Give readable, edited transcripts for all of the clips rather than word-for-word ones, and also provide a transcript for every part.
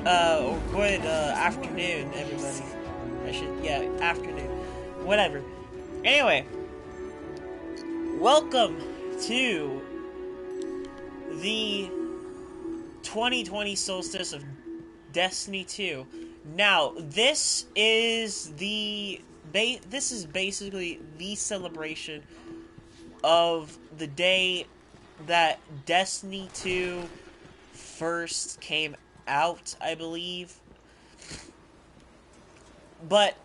Or good afternoon, everybody. Yeah, afternoon. Whatever. Anyway, welcome to the 2020 Solstice of Destiny 2. Now, this is basically the celebration of the day that Destiny 2 first came out, I believe. But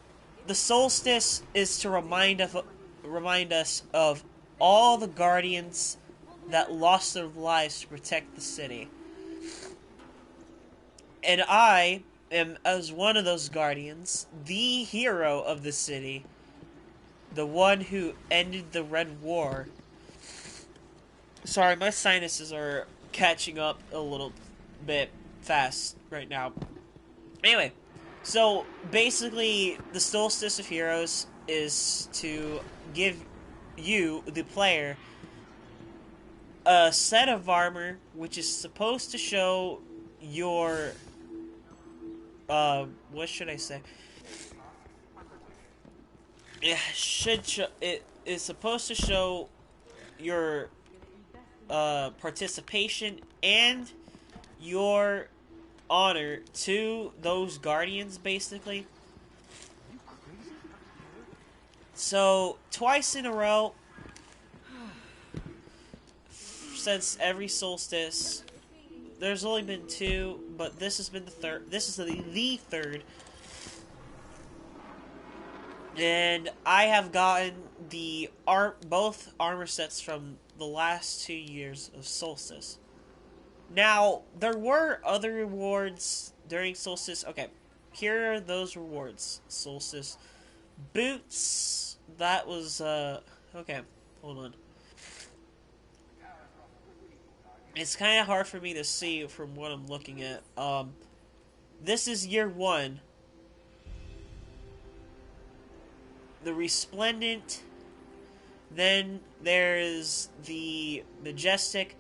the solstice is to remind us of all the guardians that lost their lives to protect the city. And I am, as one of those guardians, the hero of the city, the one who ended the Red War. Sorry, my sinuses are catching up a little bit fast right now. Anyway, so basically, the Solstice of Heroes is to give you, the player, a set of armor which is supposed to show your what should I say? It is supposed to show your participation and your honor to those guardians, basically. So twice in a row, since every solstice, there's only been two, but this has been the third. This is the third. And I have gotten both armor sets from the last 2 years of Solstice. Now, there were other rewards during Solstice. Okay, here are those rewards. Solstice boots. That was, okay, hold on. It's kind of hard for me to see from what I'm looking at. This is year 1. The Resplendent. Then there's the Majestic.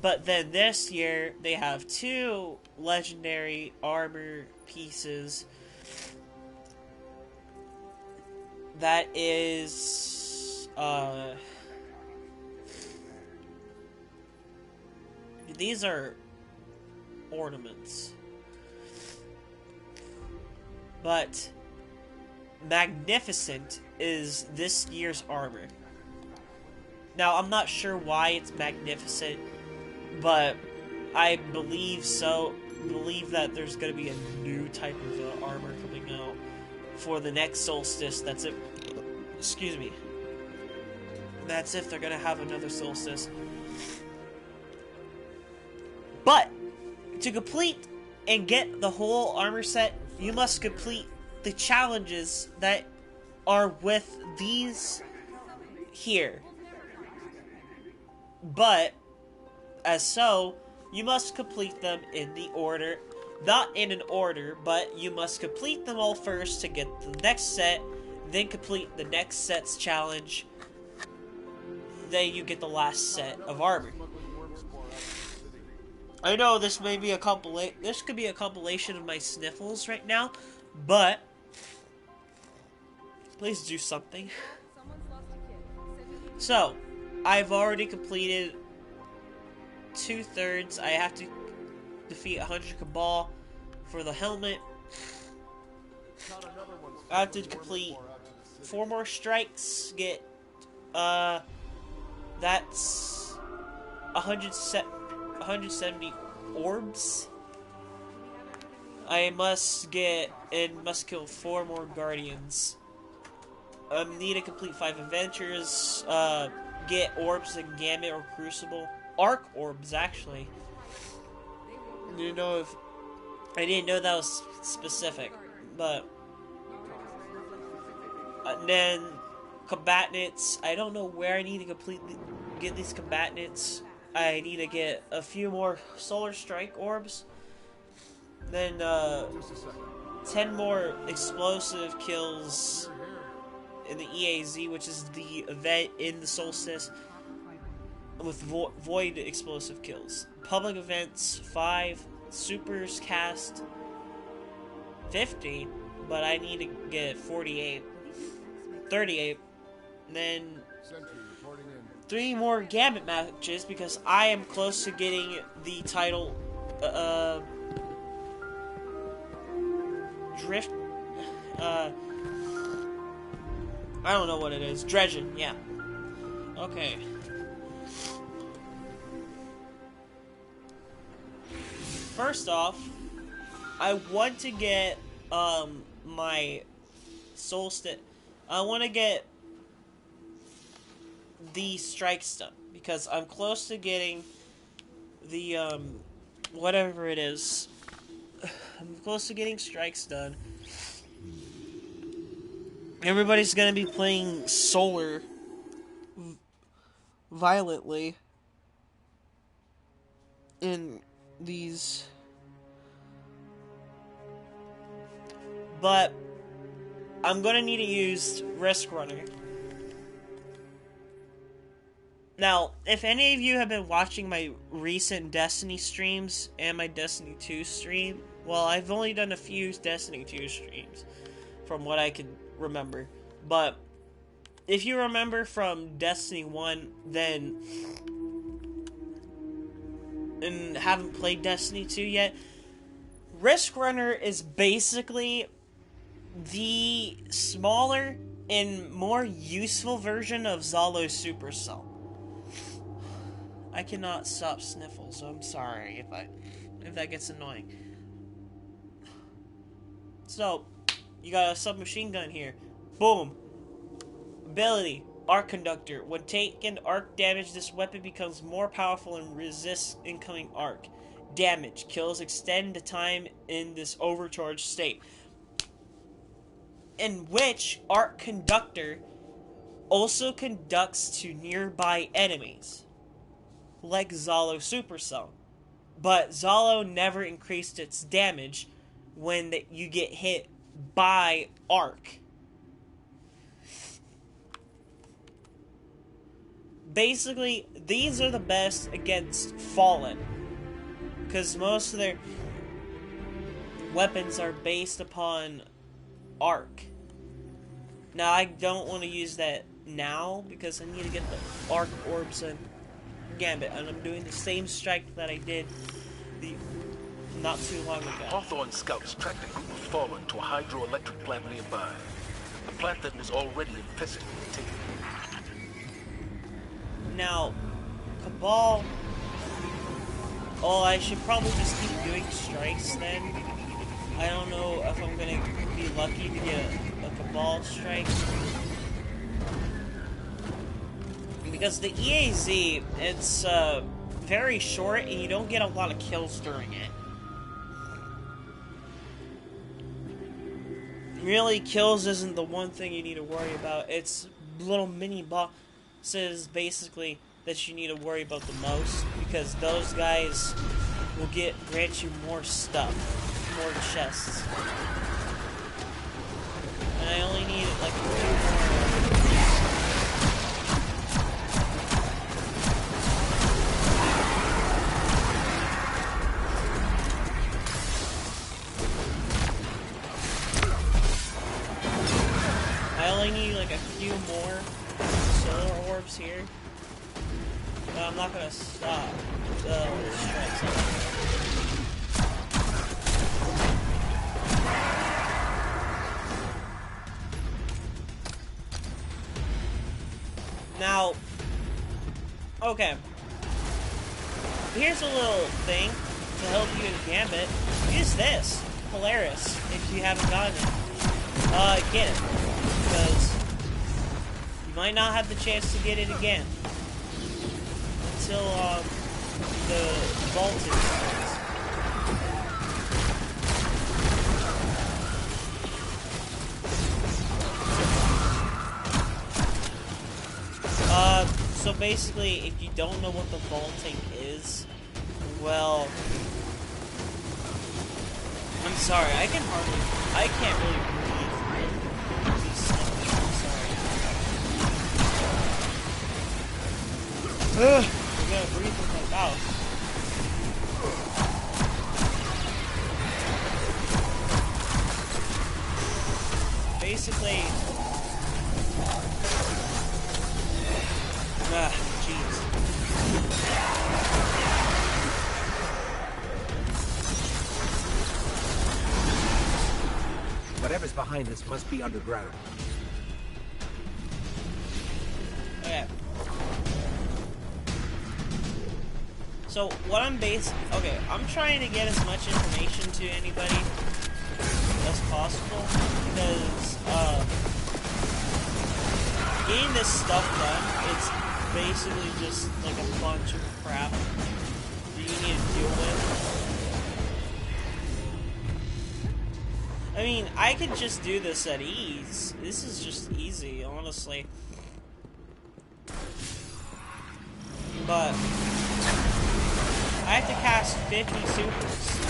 But then this year, they have 2 legendary armor pieces. That is, these are ornaments. But Magnificent is this year's armor. Now, I'm not sure why it's magnificent, but I believe that there's going to be a new type of armor coming out for the next solstice. That's it. Excuse me. That's if they're going to have another solstice. But to complete and get the whole armor set, you must complete the challenges that are with these here. But you must complete them in the order, not in an order, but you must complete them all first to get the next set, then complete the next set's challenge, then you get the last set of armor. I know this may be this could be a compilation of my sniffles right now, but please do something. So, I've already completed 2/3. I have to defeat 100 Cabal for the helmet. I have to complete 4 more strikes, get, that's 170 orbs. I must kill 4 more guardians. Need to complete 5 adventures, get orbs in Gamut or Crucible. Arc orbs, actually. I didn't know that was specific, but and then combatants. I don't know where I need to get these combatants. I need to get a few more Solar Strike orbs. Then 10 more explosive kills in the EAZ, which is the event in the Solstice, with void explosive kills. Public events 5, supers cast 50, but I need to get 48. 38. Then 3 more Gambit matches because I am close to getting the title Drift I don't know what it is. Dredgen, yeah. Okay. First off, I want to get my Solstice. I want to get the strike stun because I'm close to getting the whatever it is. I'm close to getting strike stun. Everybody's gonna be playing solar violently in these, but I'm gonna need to use Risk Runner. Now, if any of you have been watching my recent Destiny streams and my Destiny 2 stream, well, I've only done a few Destiny 2 streams from what I can remember. But if you remember from Destiny 1, then and haven't played Destiny 2 yet, Risk Runner is basically the smaller and more useful version of Zalo Supercell. I cannot stop sniffles, so I'm sorry if that gets annoying. So, you got a submachine gun here. Boom. Ability, Arc Conductor. When taking arc damage, this weapon becomes more powerful and resists incoming arc damage. Kills extend the time in this overcharged state. In which Arc Conductor also conducts to nearby enemies, like Zalo Supercell. But Zalo never increased its damage when you get hit by arc. Basically, these are the best against Fallen, because most of their weapons are based upon arc. Now, I don't want to use that now because I need to get the arc orbs in Gambit, and I'm doing the same strike that I did not too long ago. Hawthorne scouts tracked a group of Fallen to a hydroelectric plant nearby. A plant that was already infested with Tick. Now, Cabal... Oh, I should probably just keep doing strikes then. I don't know if I'm gonna be lucky to get a Cabal strike. Because the EAZ, it's very short and you don't get a lot of kills during it. Really, kills isn't the one thing you need to worry about. It's little mini bosses, basically, that you need to worry about the most. Because those guys will grant you more stuff. More chests. And I only need, like, a few more. I only need like a few more solar orbs here, but I'm not gonna stop the strikes. Now, okay, here's a little thing to help you in Gambit. Use this, Polaris, if you haven't gotten it. Get it. Because you might not have the chance to get it again until the vaulting starts. So basically, if you don't know what the vaulting is, well, I'm sorry, I can't really breathe. I'm sorry. I'm gonna breathe with my mouth. basically... jeez. Whatever's behind this must be underground. Okay. So what I'm I'm trying to get as much information to anybody as possible because getting this stuff done, it's basically just like a bunch of crap that you need to deal with. I mean, I could just do this at ease. This is just easy, honestly. But I have to cast 50 supers.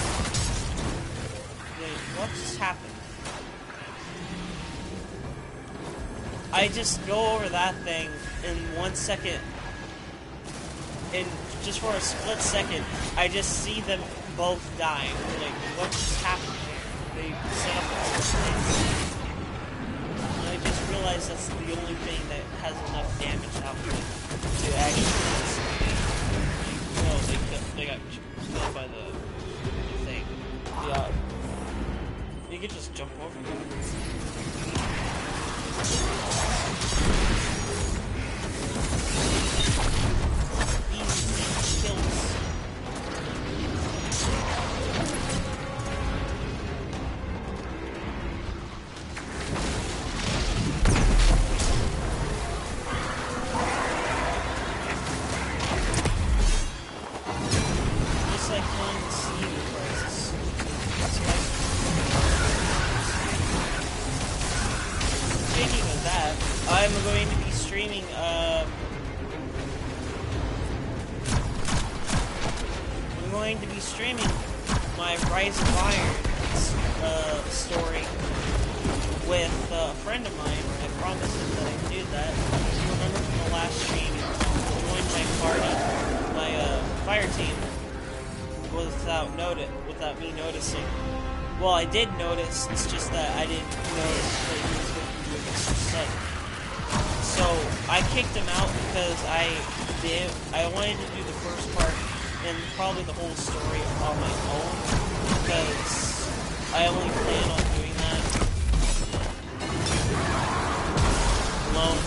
Wait, what just happened? I just go over that thing in 1 second, and just for a split second, I just see them both dying. Like, what just happened? They set up all this things. And I just realized that's the only thing that has enough damage output to actually... No, they got killed by the thing. Yeah. You could just jump over that. Easy kills. I'm going to be streaming, my Rise of Iron, story with a friend of mine. I promised him that I could do that. If you remember from the last stream, he joined my party, my, fire team, without me noticing. Well, I did notice, it's just that I didn't notice that he was going to do it so sudden. So I kicked him out because I wanted to do the first part and probably the whole story on my own because I only plan on doing that alone.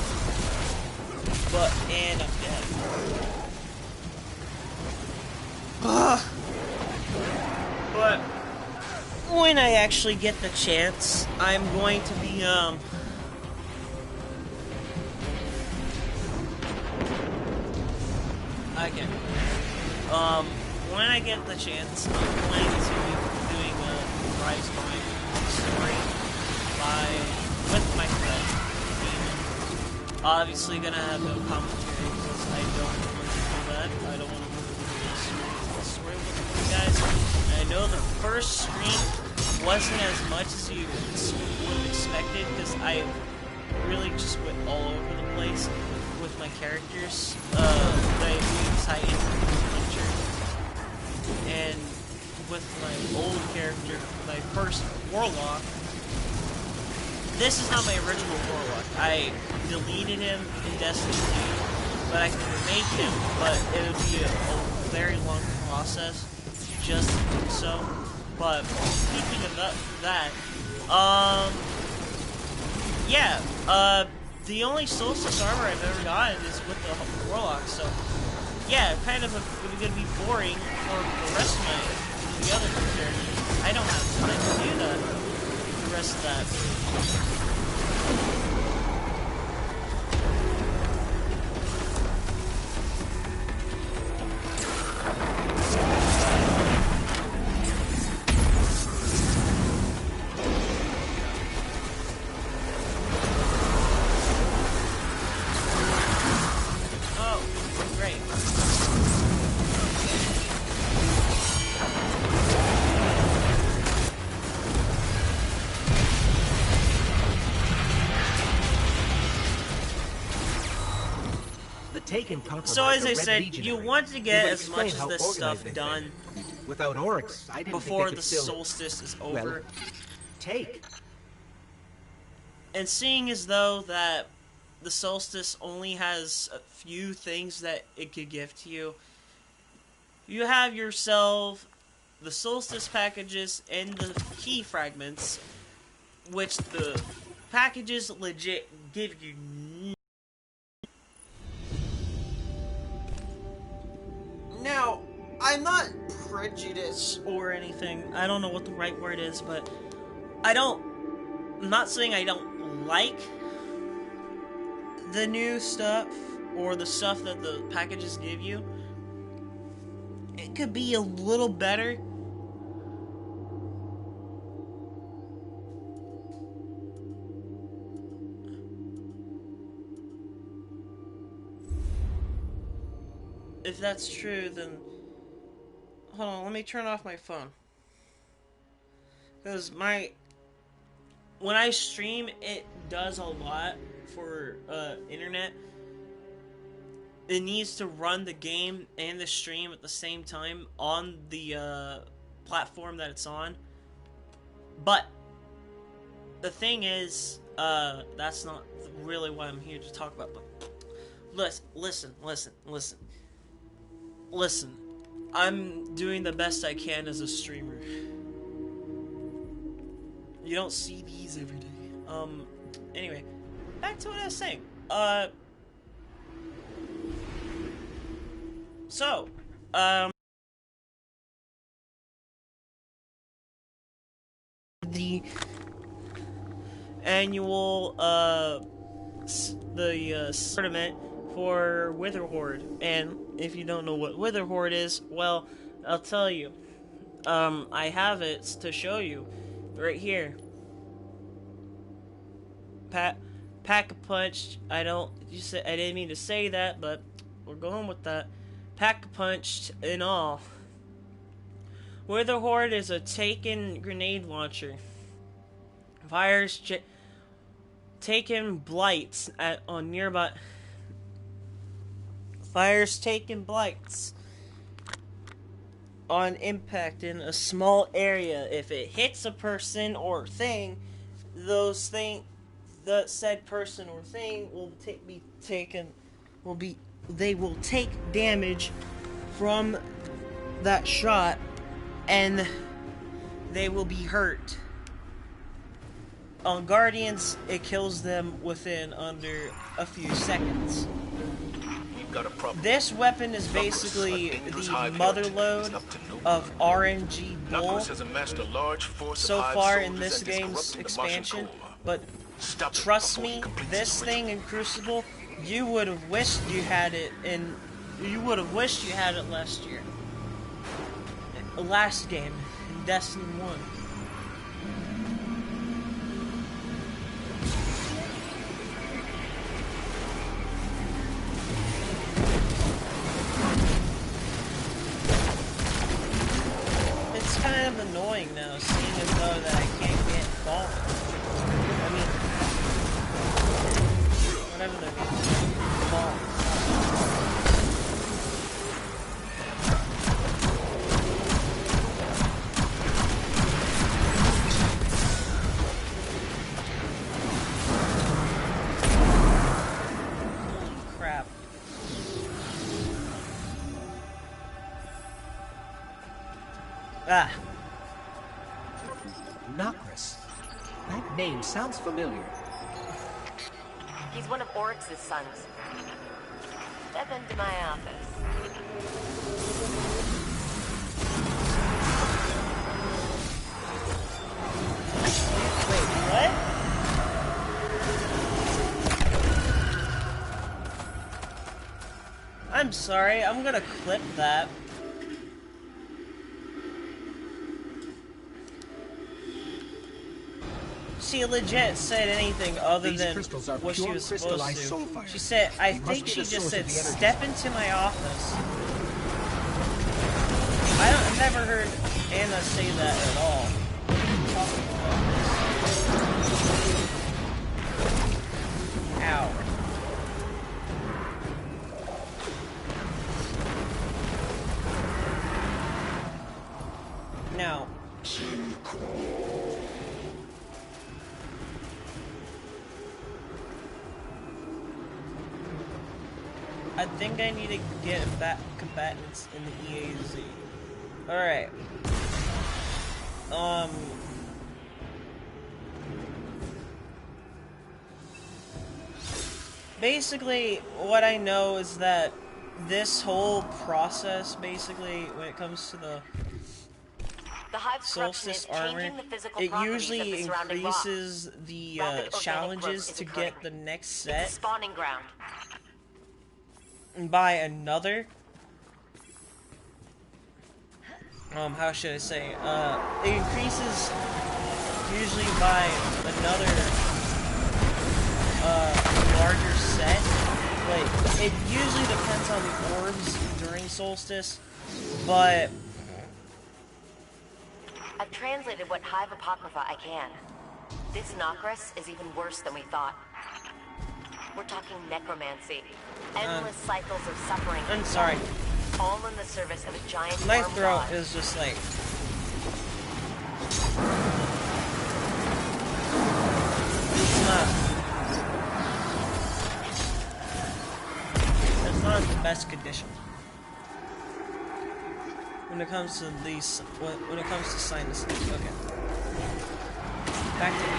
And I'm dead. But when I actually get the chance, I'm going to be when I get the chance, I'm planning to be doing a Rise of Iron story with my friend, Demon. Obviously gonna have no commentary because I don't want to do that. I don't want to do the story with you guys. I know the first stream wasn't as much as you would have expected because I really just went all over the place with my characters. I and with my old character, my first Warlock, this is not my original Warlock. I deleted him in Destiny 2, but I can remake him, but it would be a very long process just to do so. But speaking of that, the only Solstice armor I've ever gotten is with the Warlock, so yeah, kind of going to be boring for the rest of the other characters. I don't have time to do the rest of that. So as I said, you want to get as much of this stuff done without Oryx, I didn't before think the Solstice is over. Well, take. And seeing as though that the Solstice only has a few things that it could give to you, you have yourself the Solstice packages and the key fragments, which the packages legit give you. Now, I'm not prejudiced or anything. I don't know what the right word is, but I'm not saying I don't like the new stuff or the stuff that the packages give you. It could be a little better. If that's true, then hold on, let me turn off my phone. Because when I stream, it does a lot for internet. It needs to run the game and the stream at the same time on the platform that it's on. But the thing is, that's not really what I'm here to talk about. But listen. I'm doing the best I can as a streamer. You don't see these every day. Anyway, back to what I was saying. The annual, tournament for Wither Horde. And if you don't know what Wither Horde is, well, I'll tell you. I have it to show you right here. Pack-a-punch. I didn't mean to say that, but we're going with that. Pack-a-punched and all. Wither Horde is a taken grenade launcher. Fires taken blights on nearby. Fires taken blights on impact in a small area. If it hits a person or thing, the said person or thing will they will take damage from that shot, and they will be hurt. On Guardians, it kills them within under a few seconds. This weapon is basically the motherlode of RNG Bull so far in this game's expansion, but trust me, this thing in Crucible, you would have wished you had it last year. Last game, in Destiny 1. It's kind of annoying now, seeing as though that I can't get fallen. I mean, whatever they're fallen. Nocris. That name sounds familiar. He's one of Oryx's sons. Step into my office. Wait, what? I'm sorry, I'm gonna clip that. She legit said anything other than what she was supposed to. She said, I think she just said, step into my office. I've never heard Anna say that at all. Ow. Now. I think I need to get back combatants in the EAZ. Alright. Basically, what I know is that this whole process, basically, when it comes to the Hive's corruption Solstice is armor, changing the physical it properties of usually the surrounding rock. increases the Rapid organic challenges growth is to occurring. get the next It's set a spawning ground. by another. How should I say? It increases usually by another larger set. Like, it usually depends on the orbs during Solstice, but I've translated what Hive Apocrypha I can. This Nocris is even worse than we thought. We're talking necromancy. Endless cycles of suffering. I'm sorry. All in the service of a giant My worm throat god. is just like... It's not in the best condition. When it comes to these... When it comes to sinuses. Okay. Back to me.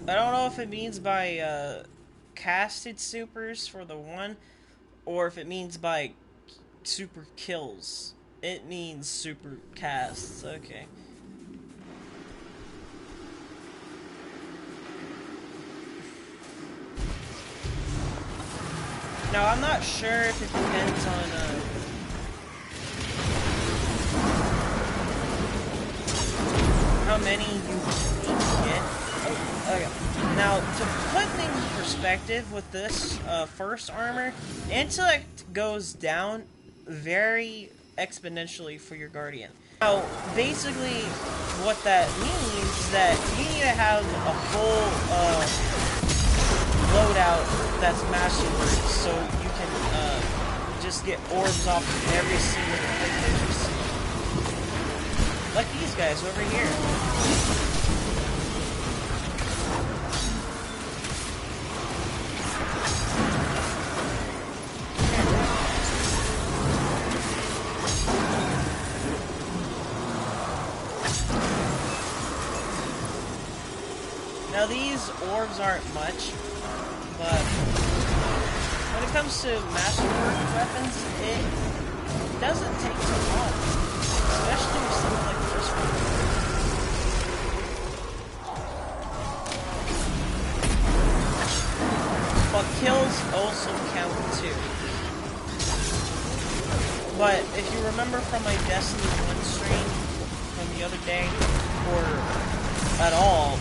I don't know if it means by casted supers for the one, or if it means by super kills. It means super casts, okay. Now, I'm not sure if it depends on, how many you need to get. Okay. Now, to put things in perspective with this first armor, intellect goes down very exponentially for your guardian. Now, basically, what that means is that you need to have a full loadout that's masterwork, so you can just get orbs off of every single thing that you see. Like these guys over here. Now these orbs aren't much, but when it comes to masterwork weapons, it doesn't take too long, especially with something like this one. But kills also count too. But if you remember from my Destiny 1 stream from the other day, or at all,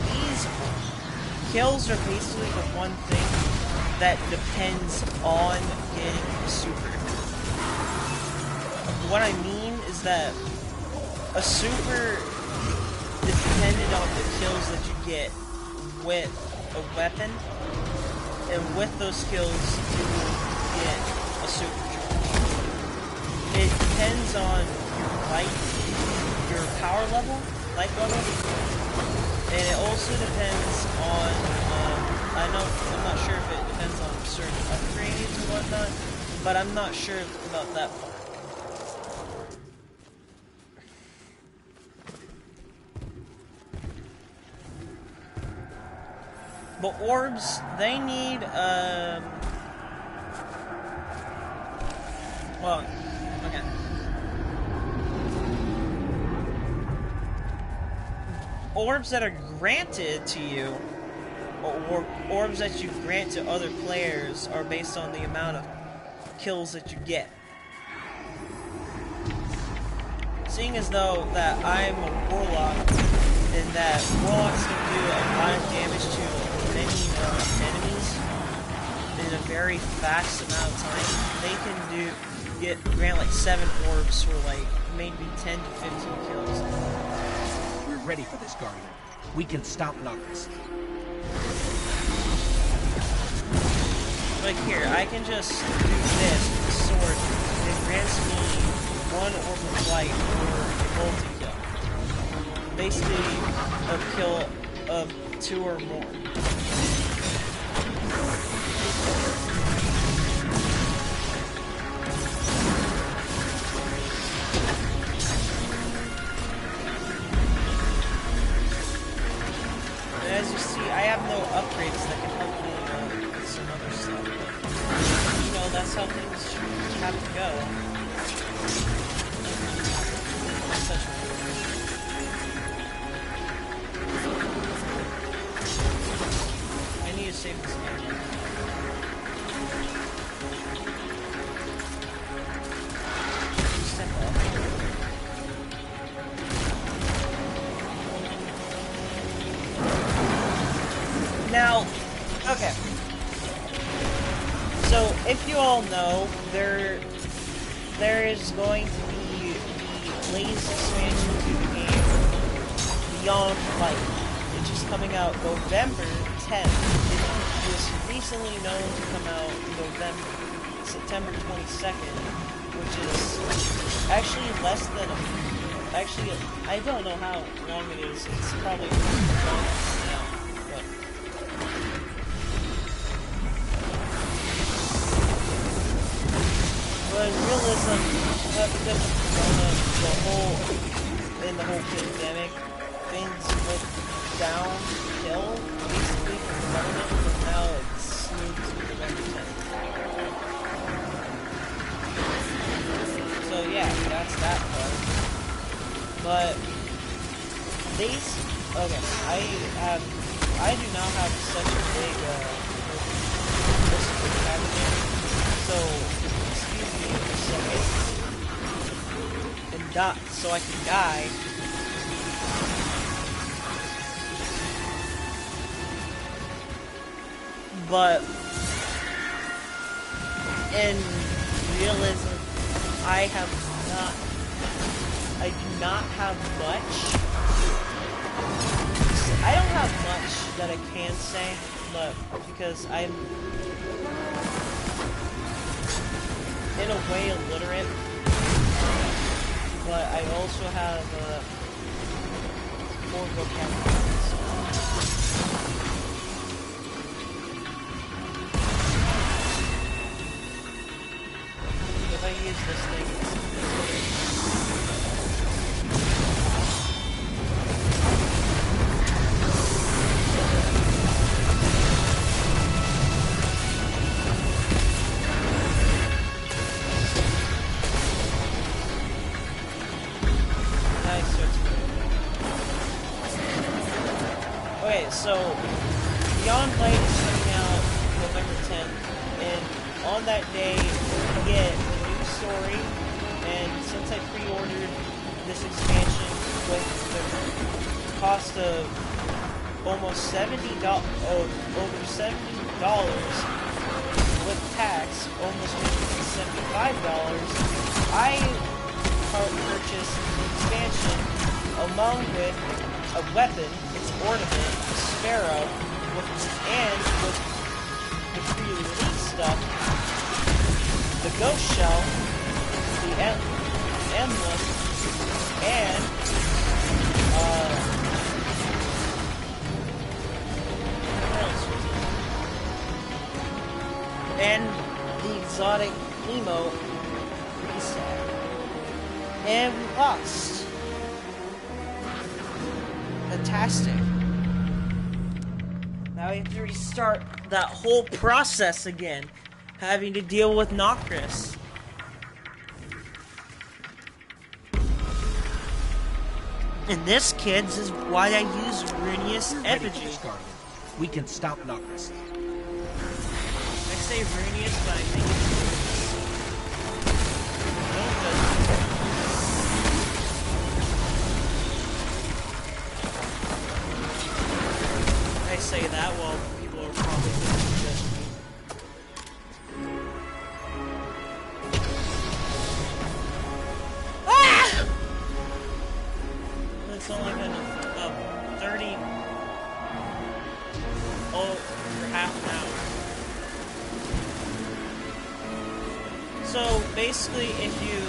these kills are basically the one thing that depends on getting a super. What I mean is that a super is dependent on the kills that you get with a weapon, and with those kills you will get a supercharge. It depends on your power level, light level. And it also depends on, I'm not sure if it depends on certain upgrades or whatnot, but I'm not sure about that part. But orbs, they need, well, okay. Orbs that are granted to you, or orbs that you grant to other players, are based on the amount of kills that you get. seeing as though that I'm a warlock, and that warlocks can do a lot of damage to many enemies in a very fast amount of time, they can grant like 7 orbs for like maybe 10 to 15 kills. We're ready for this, Guardian. We can stop Noctis. Like here, I can just do this with the sword, and it grants me 1 orb of light or a multi-kill. Basically, a kill of 2 or more. And as you see, I have no upgrades that can help me with some other stuff. But, you know, that's how things have to go. Such a I need to save this game. Step up. Now, okay. So, if you all know, there is going to be the latest expansion to the game, Beyond Light, which is coming out November 10th. It was recently known to come out September 22nd, which is actually less than actually, I don't know how long it is. It's probably long now, but in realism, because of the whole pandemic, things went downhill, basically, for the government, and now it's smooth to November 10th. So yeah, that's that part. But I do not have such a big list of vocabulary, so excuse me for a second, and not so I can die. But in realism, I do not have much. I don't have much that I can say, but because I'm in a way illiterate, but I also have more vocabulary. If I use this thing, so Beyond Light is coming out November 10th, and on that day you get a new story, and since I pre-ordered this expansion with the cost of almost $70, over $70 with tax, almost making $75, I purchased the expansion along with a weapon, its ornament, a sparrow, and with the pre-release stuff, the ghost shell, the emblem, and what else was it? And the exotic emote reset. And we lost. Fantastic. Now we have to restart that whole process again, having to deal with Noctis. And this, kids, is why I use Runius Effigy. We can stop Noctis. I say Runius, but I think it's Runius. Don't judge me. for half an hour. So basically, if you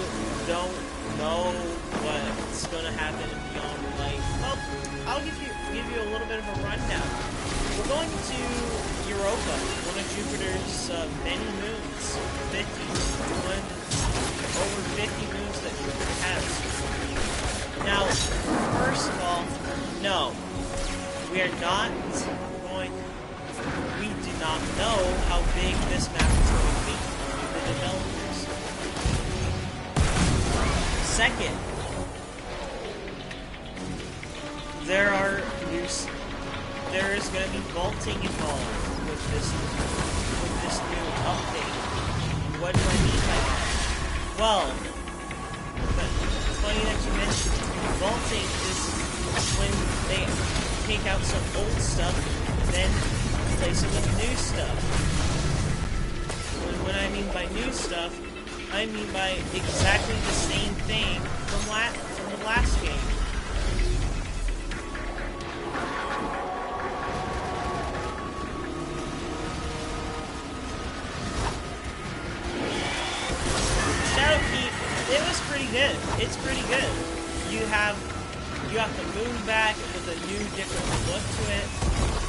don't know what's going to happen in Beyond Light, well, I'll give you a little bit of a rundown. We're going to Europa, one of Jupiter's many moons, over 50 moons that Jupiter has. Now, first of all, no, we do not know how big this map is going to be. The developers. Second, there is going to be vaulting involved with this new update. What do I mean by that? Well, it's funny that you mentioned vaulting is when they take out some old stuff and then replace it with new stuff. When I mean by new stuff, I mean by exactly the same thing from the last game. Shadowkeep, it was pretty good. It's pretty good. You have the moon back with a new, different look to it.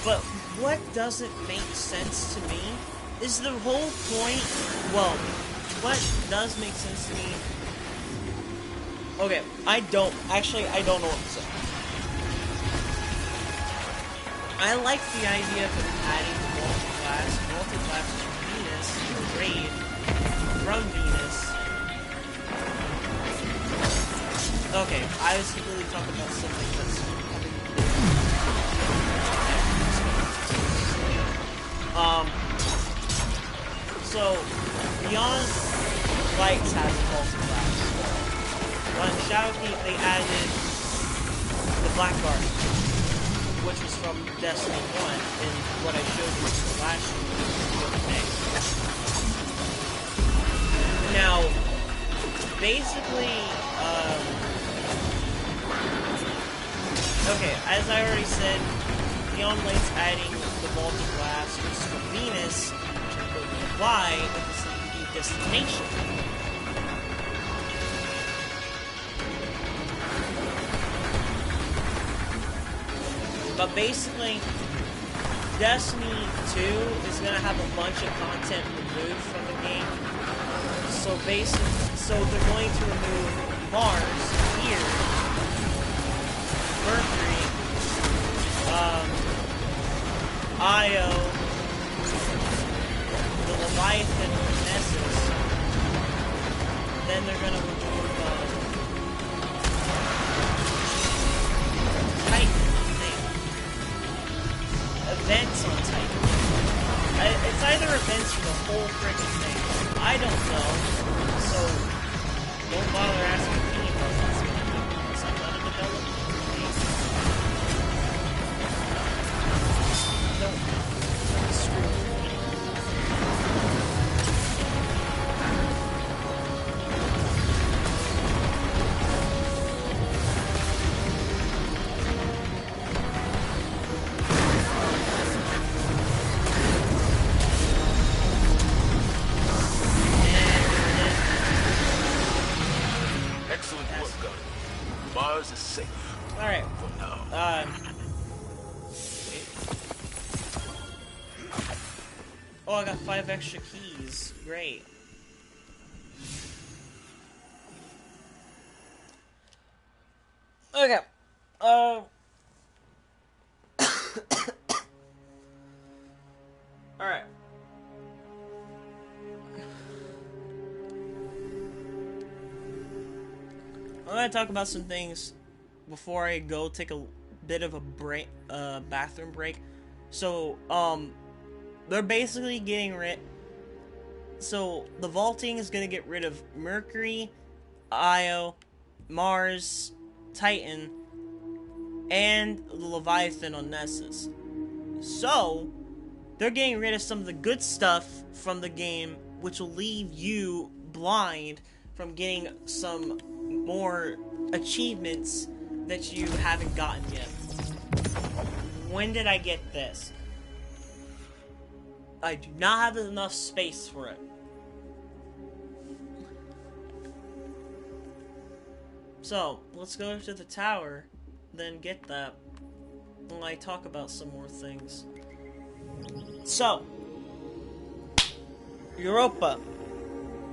But what doesn't make sense to me is the whole point. Well, what does make sense to me? Okay, I don't know what to say. I like the idea of adding multi-class to Venus, raid from Venus. Okay, I was completely talking about something that's so Beyond Lights has a multi-class. On Shadowkeep, they added the Black Guard, which was from Destiny 1, and what I showed you last year. Now, basically, okay, as I already said, Beyond Light's adding the multi-class, which is from Venus, why the destination. But basically, Destiny 2 is gonna have a bunch of content removed from the game. So they're going to remove Mars, here, Mercury, Io, the Leviathan, Nessus. Then they're gonna remove Titan. Events on Titan. It's either events or the whole freaking thing. I don't know. So don't bother asking me about this because I'm not a developer. Don't screw with me. Mars is safe. Alright. For now. Oh, I got 5 extra keys. Great. Okay. Alright. I'm gonna talk about some things before I go take a bit of a break, bathroom break. So, they're basically getting rid. So the vaulting is gonna get rid of Mercury, Io, Mars, Titan, and the Leviathan on Nessus. So they're getting rid of some of the good stuff from the game, which will leave you blind from getting some more achievements that you haven't gotten yet. When did I get this? I do not have enough space for it. So, let's go to the tower, then get that, when I talk about some more things. So, Europa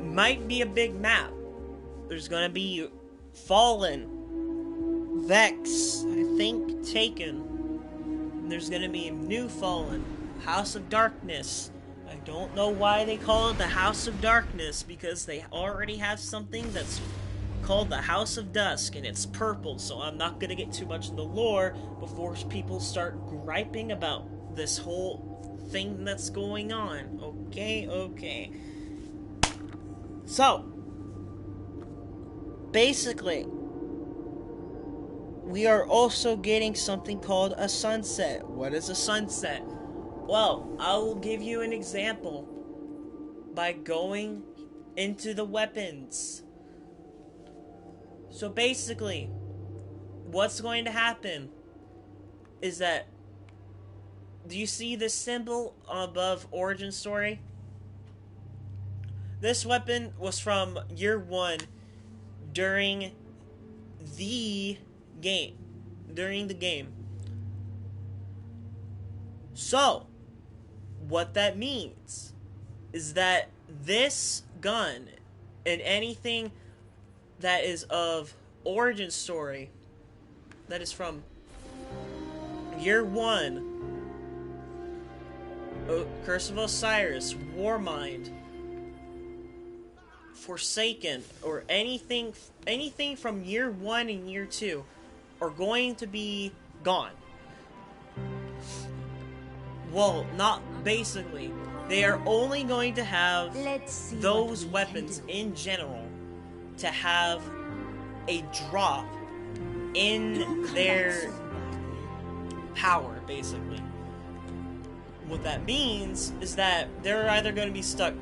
might be a big map. There's gonna be Fallen, Vex, I think Taken. There's gonna be New Fallen, House of Darkness. I don't know why they call it the House of Darkness, because they already have something that's called the House of Dusk, and it's purple, so I'm not gonna get too much in the lore before people start griping about this whole thing that's going on. Okay. So, basically, we are also getting something called a sunset. What is a sunset? Well, I will give you an example by going into the weapons. So basically, what's going to happen is that, do you see this symbol above origin story? This weapon was from year 1 during the game. So, what that means is that this gun and anything that is of origin story, that is from year 1, Curse of Osiris, Warmind, Forsaken, or anything from year 1 and year 2 are going to be gone. Well, not basically. They are only going to have those weapons in general to have a drop in their power, basically. What that means is that they're either going to be stuck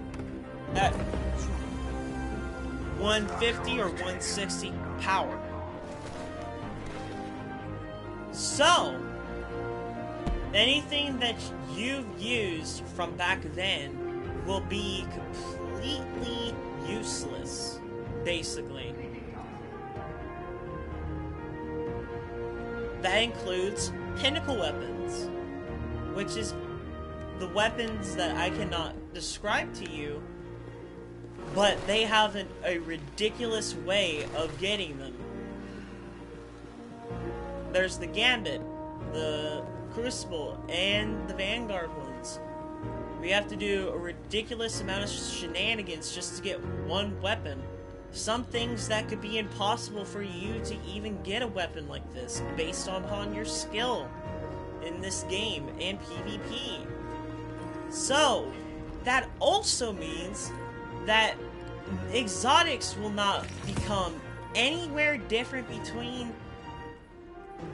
at 150 or 160 power. So, anything that you've used from back then will be completely useless, basically. That includes pinnacle weapons, which is the weapons that I cannot describe to you, but they have a ridiculous way of getting them. There's the Gambit, the Crucible, and the Vanguard ones. We have to do a ridiculous amount of shenanigans just to get one weapon. Some things that could be impossible for you to even get a weapon like this, based upon your skill in this game and PvP. So, that also means that exotics will not become anywhere different between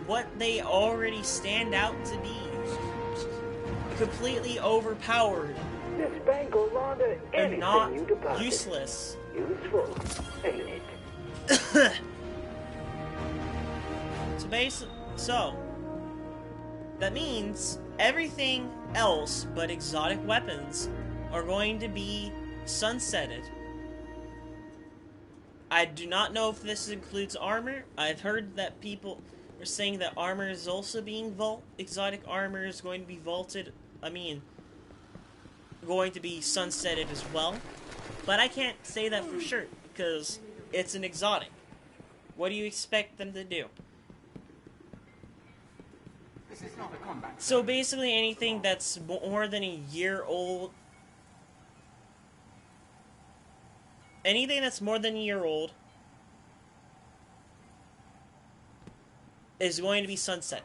what they already stand out to be. Completely overpowered and not useless. Useful, ain't it? So that means everything else but exotic weapons are going to be sunsetted. I do not know if this includes armor. I've heard that people are saying that armor is also being exotic armor is going to be going to be sunsetted as well. But I can't say that for sure, because it's an exotic. What do you expect them to do? This is not a combat. So basically anything that's more than a year old... Anything that's more than a year old is going to be sunset.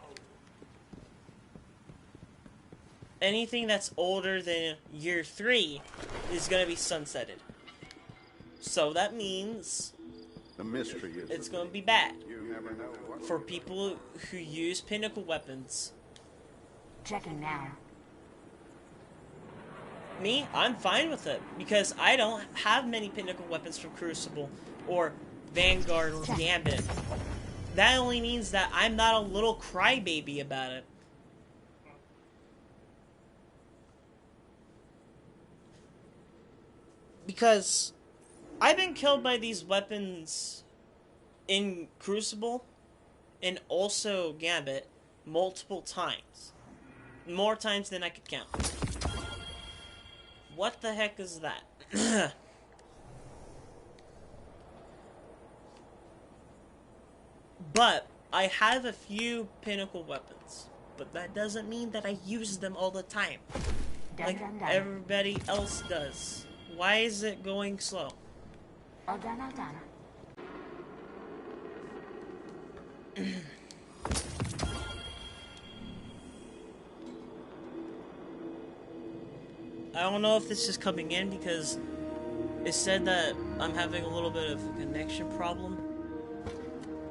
Anything that's older than year 3 is going to be sunsetted. So that means The mystery is it's going to be bad you never know what for people who use pinnacle weapons. Checking now. Me, I'm fine with it, because I don't have many pinnacle weapons from Crucible, or Vanguard, or Gambit. That only means that I'm not a little crybaby about it. Because I've been killed by these weapons in Crucible and also Gambit multiple times. More times than I could count. What the heck is that? But I have a few pinnacle weapons. But that doesn't mean that I use them all the time. Like everybody else does. Why is it going slow? I don't know if this is coming in because it said that I'm having a little bit of a connection problem.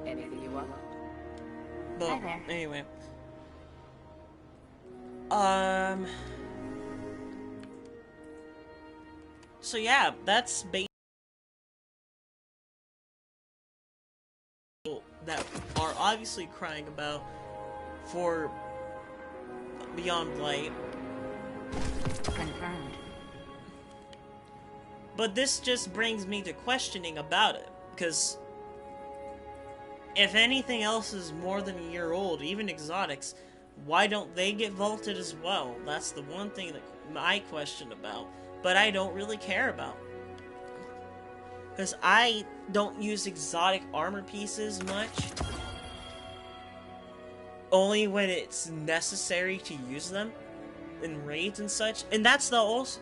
Anything you want? But Hi there. anyway. So yeah, that's basically that are obviously crying about for Beyond Light. Confirmed. But this just brings me to questioning about it, because if anything else is more than a year old, even exotics, why don't they get vaulted as well? That's the one thing that I question about, but I don't really care about. Because I don't use exotic armor pieces much. Only when it's necessary to use them in raids and such. And that's also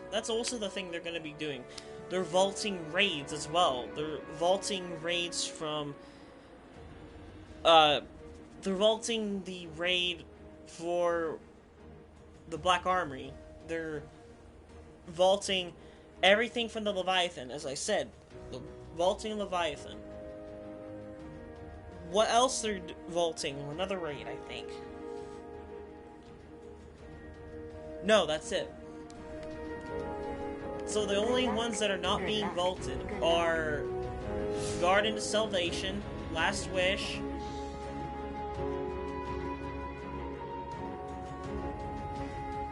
the thing they're going to be doing. They're vaulting raids as well. They're vaulting raids from they're vaulting the raid for the Black Armory. They're vaulting everything from the Leviathan, as I said. Vaulting Leviathan. What else they're vaulting? Another raid, I think. No, that's it. So the only ones that are not being vaulted are Garden of Salvation, Last Wish,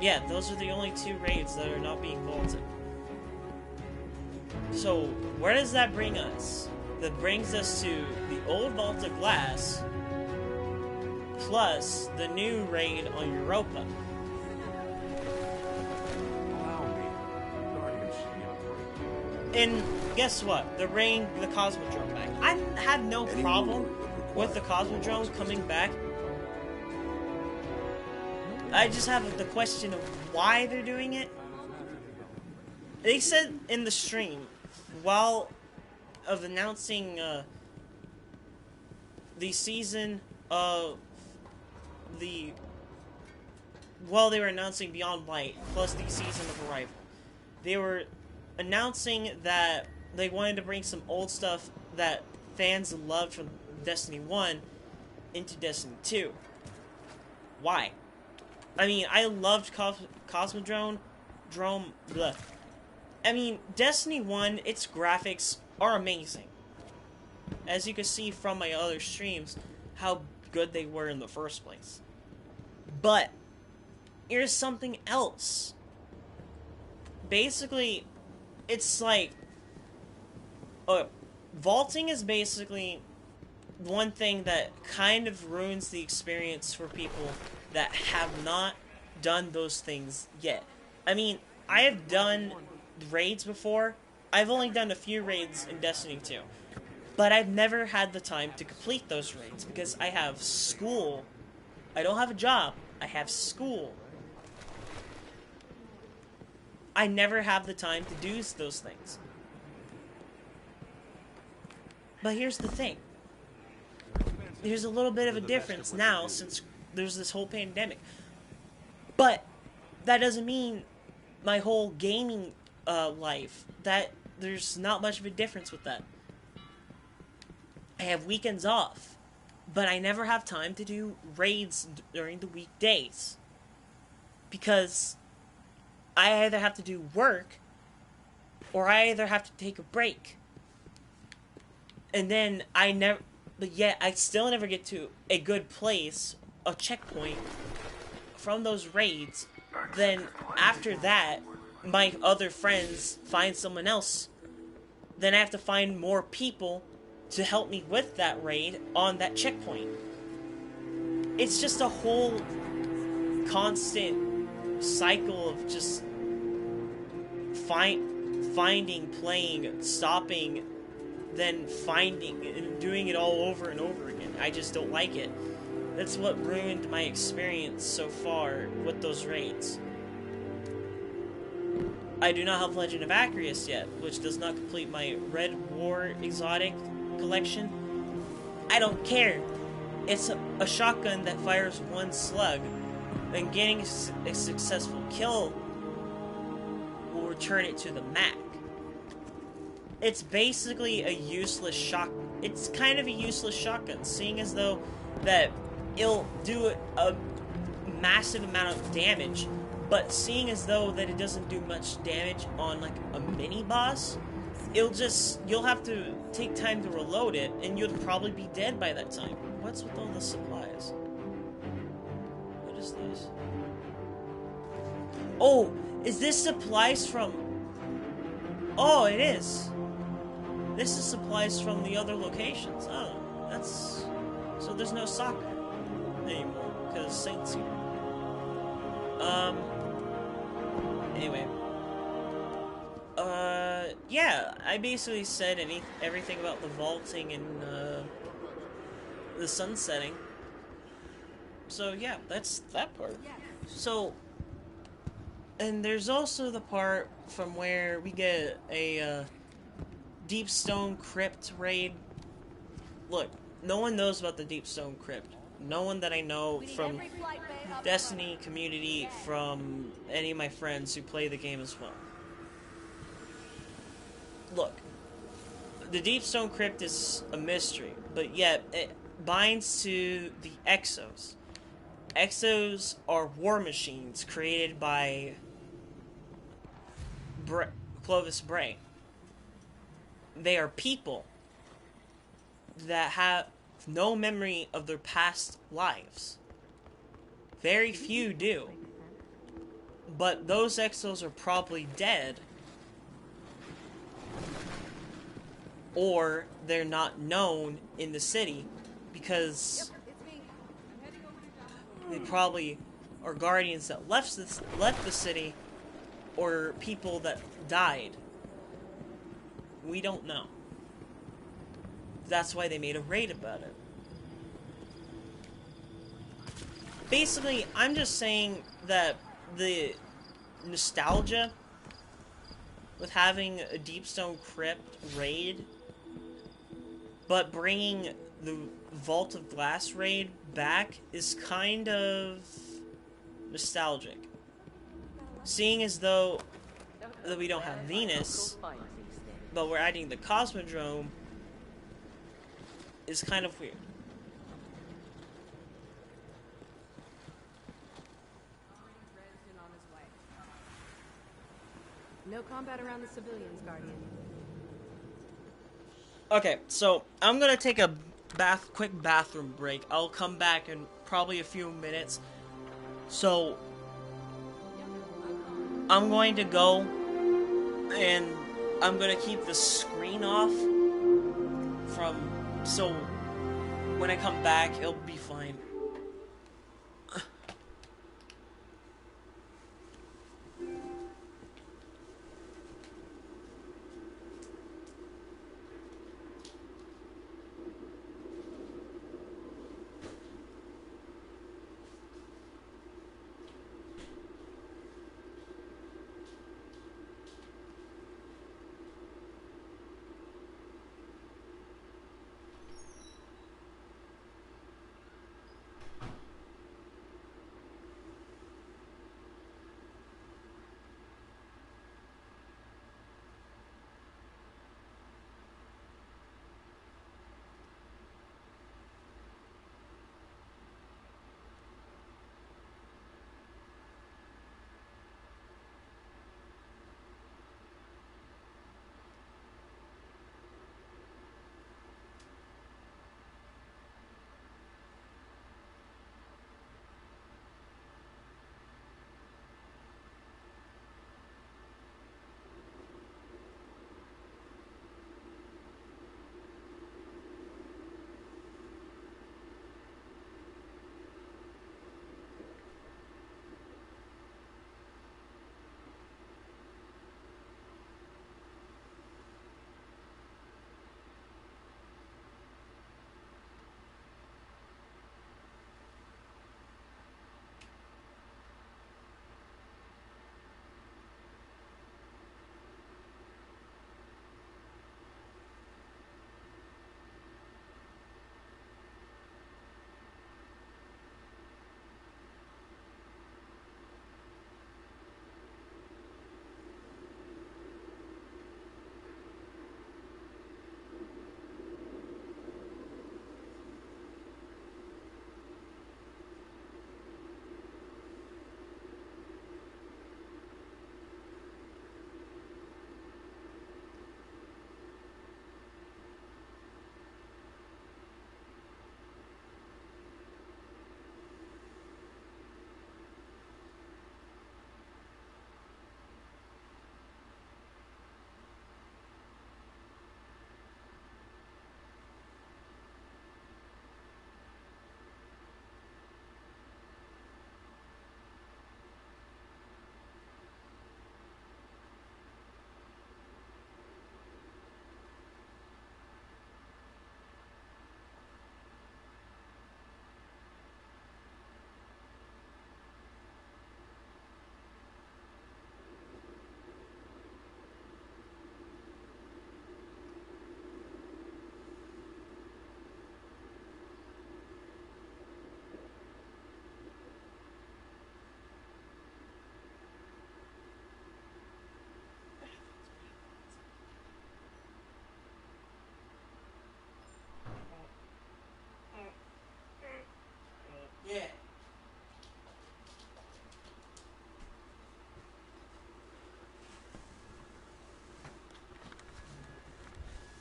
yeah, those are the only two raids that are not being vaulted. So, where does that bring us? That brings us to the old Vault of Glass, plus the new raid on Europa. Allow me. Guardian shield. And guess what? They're bringing the Cosmodrome back. I have no problem with the Cosmodrome coming back. I just have the question of why they're doing it. They said in the stream, while of announcing the season of the... While they were announcing Beyond Light, plus the season of Arrival, they were announcing that they wanted to bring some old stuff that fans loved from Destiny 1 into Destiny 2. Why? I mean, I loved Cosmodrome, blah. I mean, Destiny 1, its graphics are amazing. As you can see from my other streams, how good they were in the first place. But, here's something else. Basically, it's like... vaulting is basically one thing that kind of ruins the experience for people that have not done those things yet. I mean, I have done raids before. I've only done a few raids in Destiny 2. But I've never had the time to complete those raids because I have school. I don't have a job. I have school. I never have the time to do those things. But here's the thing. There's a little bit of a difference now since there's this whole pandemic. But that doesn't mean my whole gaming life, that there's not much of a difference with that. I have weekends off, but I never have time to do raids during the weekdays. Because I either have to do work, or I either have to take a break. And then but yet I still never get to a good place, a checkpoint, from those raids. Then after that, my other friends find someone else then I have to find more people to help me with that raid on that checkpoint. It's just a whole constant cycle of just finding, playing, stopping, then finding, and doing it all over and over again. I just don't like it. That's what ruined my experience so far with those raids. I do not have Legend of Acreus yet, which does not complete my Red War exotic collection. I don't care. It's a shotgun that fires one slug, and getting a successful kill will return it to the Mac. It's basically a useless it's kind of a useless shotgun, seeing as though that it'll do a massive amount of damage, but seeing as though that it doesn't do much damage on like a mini boss, you'll have to take time to reload it, and you'll probably be dead by that time. What's with all the supplies? What is this? Oh, is this supplies from... Oh, it is. This is supplies from the other locations. Oh, that's... So there's no soccer anymore, because Saint's here. Anyway. Yeah, I basically said everything about the vaulting and, the sun setting. So, yeah, that's that part. So, and there's also the part from where we get a, Deep Stone Crypt raid. Look, no one knows about the Deep Stone Crypt. No one that I know from the Destiny community, from any of my friends who play the game as well. Look, the Deep Stone Crypt is a mystery, but yet it binds to the Exos. Exos are war machines created by Clovis Bray. They are people that have no memory of their past lives. Very few do. But those Exos are probably dead, or they're not known in the city because they probably are guardians that left the city, or people that died. We don't know. That's why they made a raid about it. Basically, I'm just saying that the nostalgia with having a Deep Stone Crypt raid, but bringing the Vault of Glass raid back is kind of nostalgic. Seeing as though that we don't have Venus, but we're adding the Cosmodrome, is kind of weird. No combat around the civilians, Guardian. Okay, so I'm gonna take a quick bathroom break. I'll come back in probably a few minutes. So I'm going to go, and I'm gonna keep the screen off so when I come back, it'll be fine.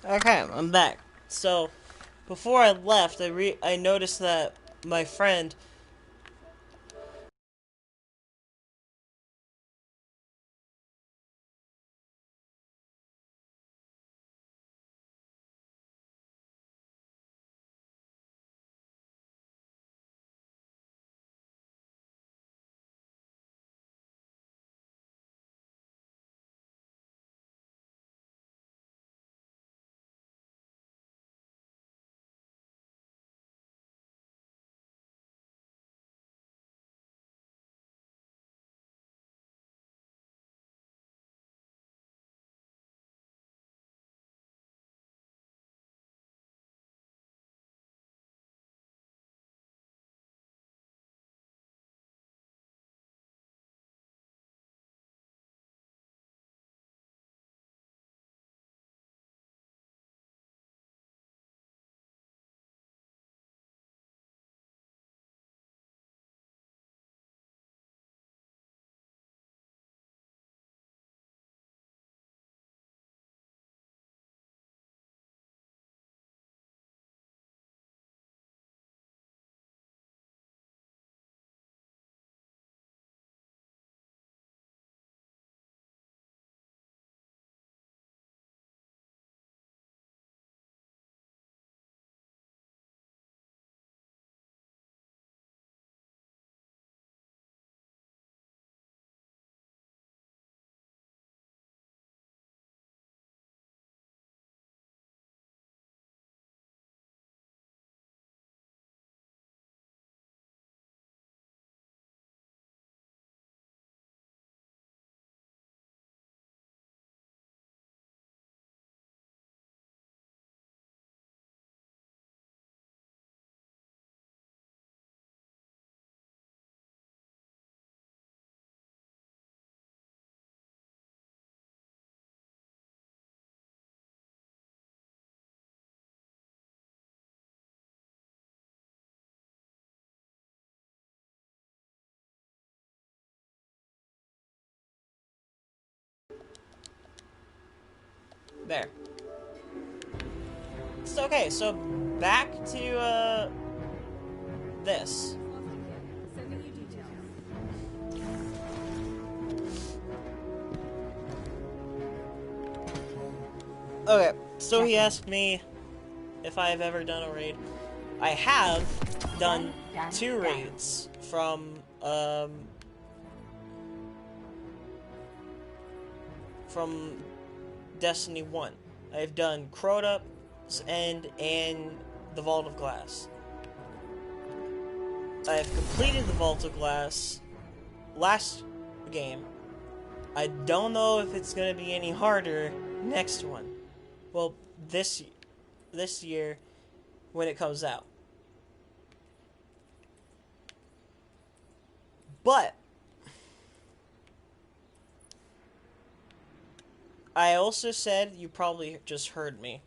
Okay, I'm back. So, before I left, I noticed that my friend... There. So, okay, so back to, this. Sending you details. Okay, so he asked me if I have ever done a raid. I have done 2 raids from Destiny 1. I've done Crotup's End and the Vault of Glass. I have completed the Vault of Glass last game. I don't know if it's gonna be any harder next one. Well, this year when it comes out. But I also said, you probably just heard me,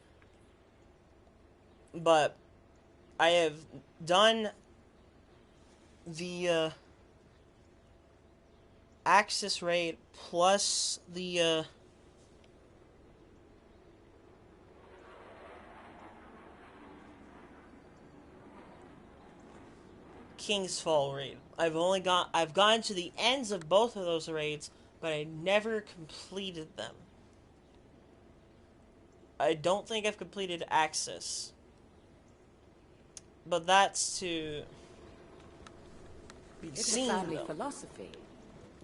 but I have done the Axis raid plus the King's Fall raid. I've gone to the ends of both of those raids, but I never completed them. I don't think I've completed Axis. But that's to be It's a seen, family though. philosophy.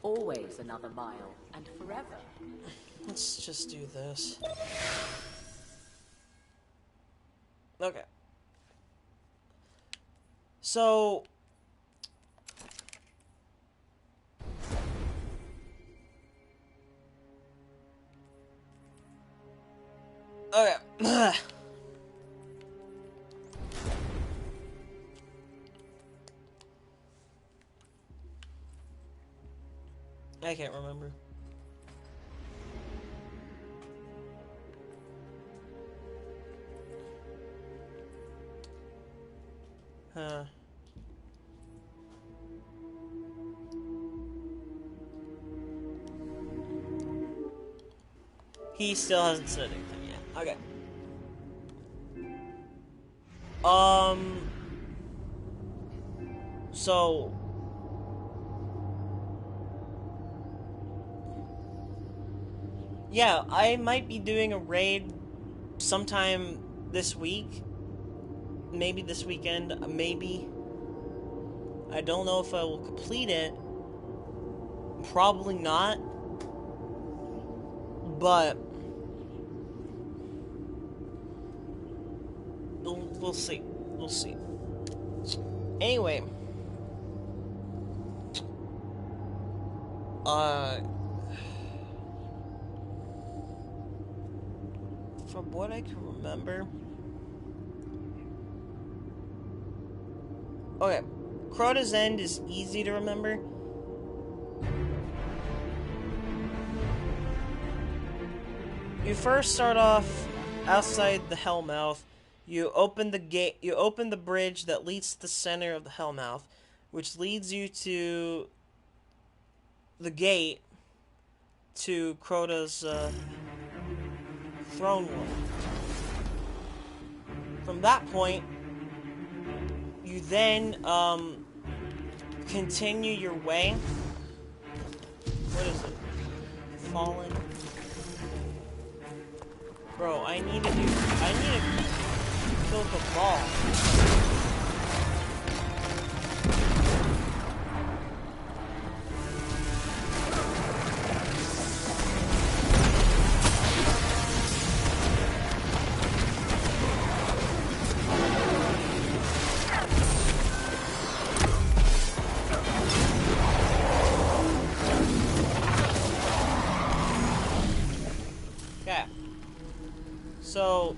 Always another mile, and forever. Let's just do this. Okay. So... Okay. I can't remember. Huh. He still hasn't said anything yet. Okay. So yeah, I might be doing a raid sometime this week. Maybe this weekend, maybe. I don't know if I will complete it. Probably not. But we'll see. We'll see. Anyway, from what I can remember, okay, Crota's End is easy to remember. You first start off outside the Hellmouth. You open the gate. You open the bridge that leads to the center of the Hellmouth, which leads you to the gate to Crota's throne world. From that point, you then continue your way. What is it? Fallen. Bro, I need to kill the ball. Okay. So,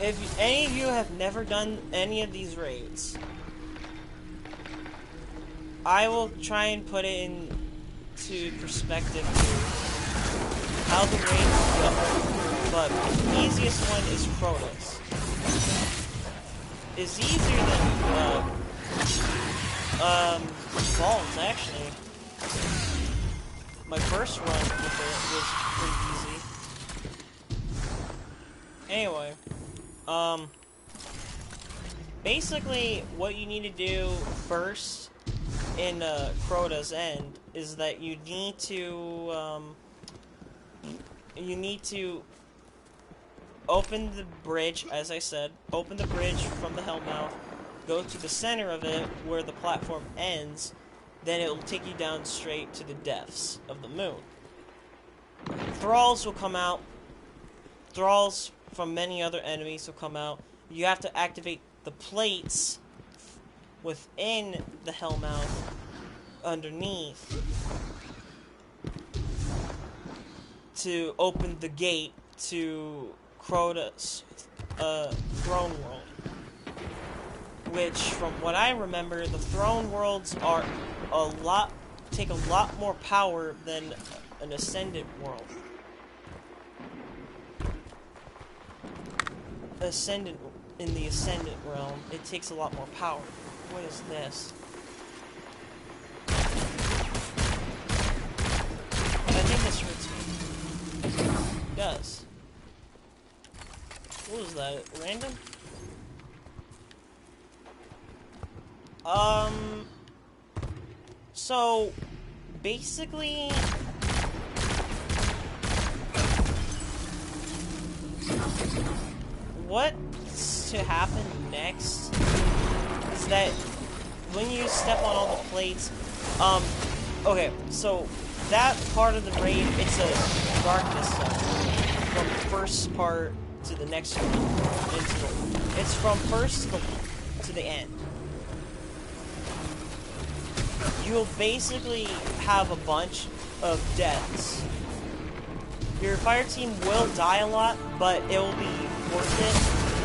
if any of you have never done any of these raids, I will try and put it into perspective to how the raids go. But the easiest one is Crota's. It's easier than Balls, actually. My first run with it was pretty easy. Anyway, basically what you need to do first in Crota's End is that you need to open the bridge, as I said, open the bridge from the Hellmouth, go to the center of it where the platform ends. Then it will take you down straight to the depths of the moon. Thralls will come out. Thralls from many other enemies will come out. You have to activate the plates within the Hellmouth underneath to open the gate to Crota's throne world. Which, from what I remember, the throne worlds are take a lot more power than an Ascendant world. In the Ascendant realm, it takes a lot more power. What is this? I think this hurts me. It does. What was that? Random? So, basically, what's to happen next is that when you step on all the plates, okay, so that part of the raid, it's a darkness zone from the first part to the next one. It's from first to the end. You'll basically have a bunch of deaths. Your fire team will die a lot, but it will be worth it,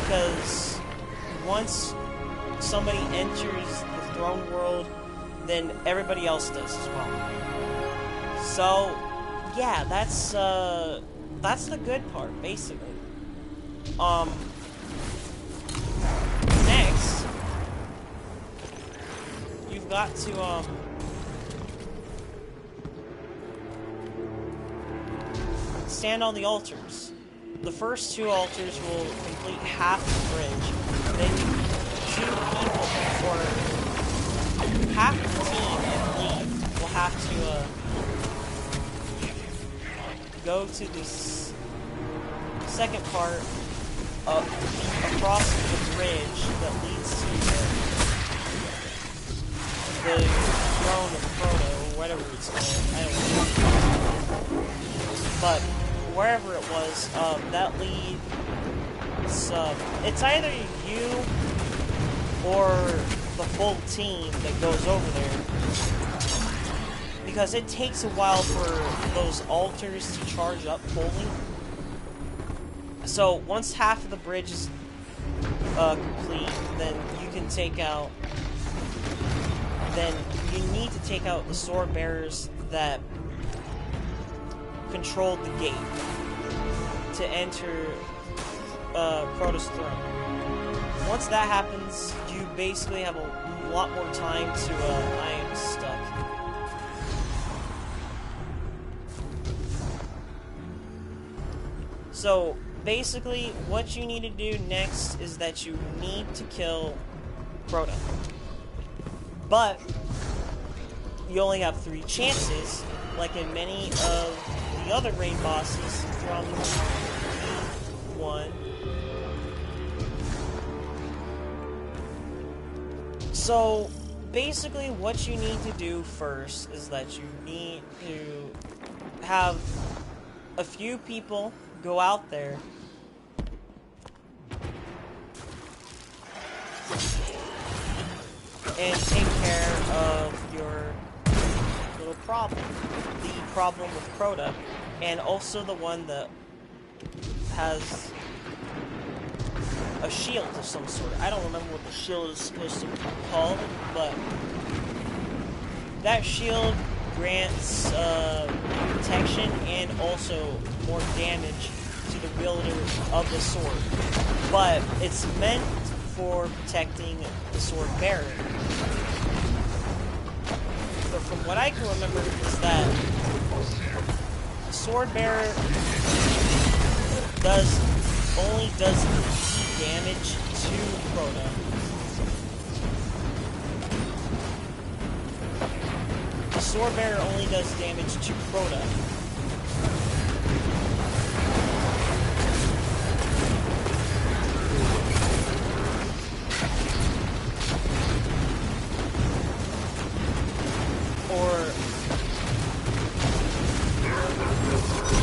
because once somebody enters the throne world, then everybody else does as well. So, yeah, that's the good part, basically. Next, you've got to, stand on the altars. the first 2 altars will complete half the bridge. Then 2 people, or half the team, I believe, will have to go to the second part across the bridge that leads to the throne of Proto, or whatever it's called. I don't know. But wherever it was, that leads. It's either you or the full team that goes over there, because it takes a while for those altars to charge up fully. So once half of the bridge is complete, then you can take out. Then you need to take out the sword bearers that controlled the gate to enter Proto's throne. Once that happens, you basically have a lot more time to. I am stuck. So basically, what you need to do next is that you need to kill Proto. But you only have 3 chances, like in many of the other raid bosses from one. So basically what you need to do first is that you need to have a few people go out there and take care of your little problem. The problem with Crota, and also the one that has a shield of some sort. I don't remember what the shield is supposed to be called, but that shield grants protection and also more damage to the wielder of the sword. But it's meant for protecting the sword bearer. But from what I can remember is that the sword bearer only does damage to Crota. The sword bearer only does damage to Crota.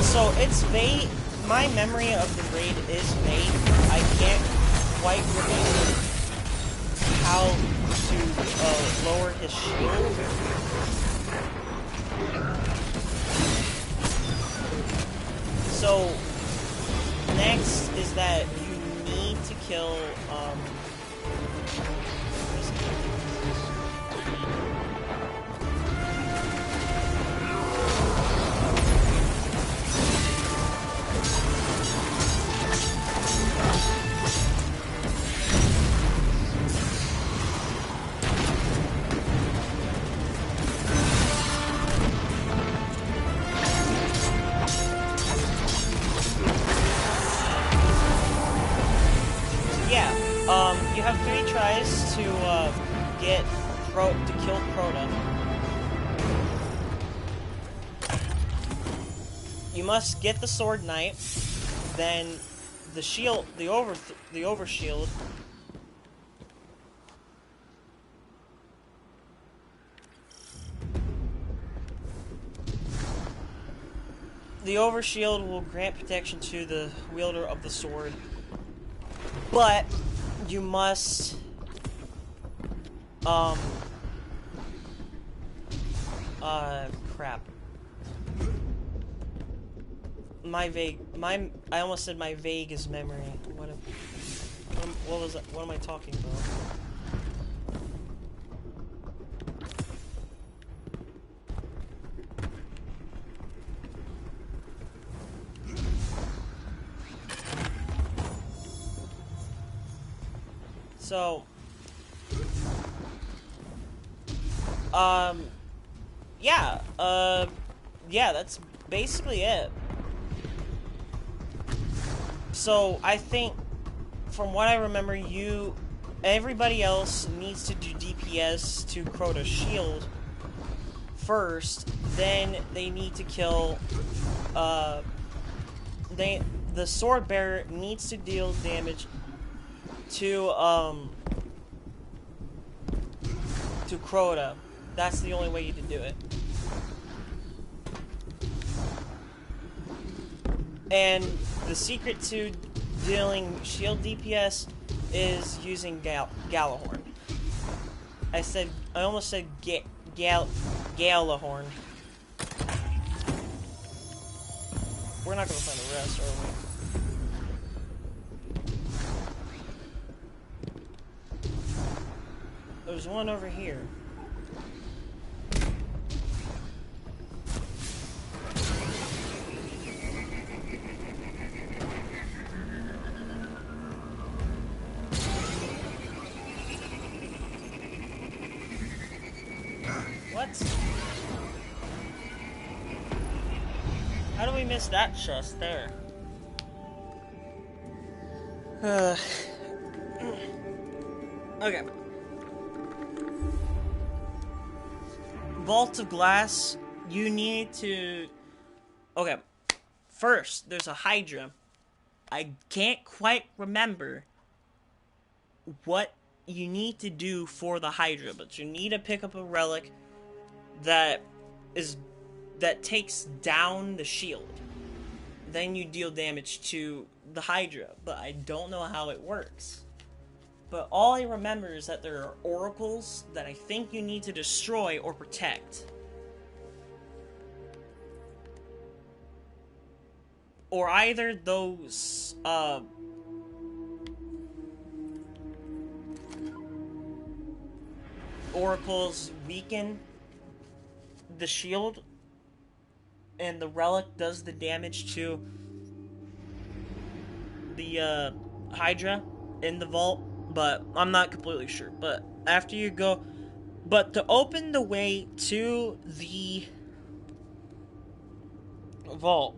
So it's vague. My memory of the raid is vague. I can't quite remember how to lower his shield. So next is that you need to kill you have 3 tries to kill Crota. You must get the Sword Knight, then the shield, the overshield. The overshield will grant protection to the wielder of the sword, but you must crap. I almost said my vaguest memory. What was that? What am I talking about? So, yeah, that's basically it. So I think, from what I remember, everybody else needs to do DPS to Crota's shield first. Then they need to kill. The sword bearer needs to deal damage to Crota. That's the only way to do it. And the secret to dealing shield DPS is using Galahorn. I almost said Galahorn. We're not gonna find the rest, are we? There's one over here. How do we miss that chest there? Okay. Vault of Glass, you need to... Okay. First, there's a Hydra. I can't quite remember what you need to do for the Hydra, but you need to pick up a relic that takes down the shield. Then you deal damage to the Hydra, but I don't know how it works. But all I remember is that there are oracles that I think you need to destroy or protect. Or either those, oracles weaken the shield, and the relic does the damage to the Hydra in the vault, but I'm not completely sure. But after you go, but to open the way to the vault,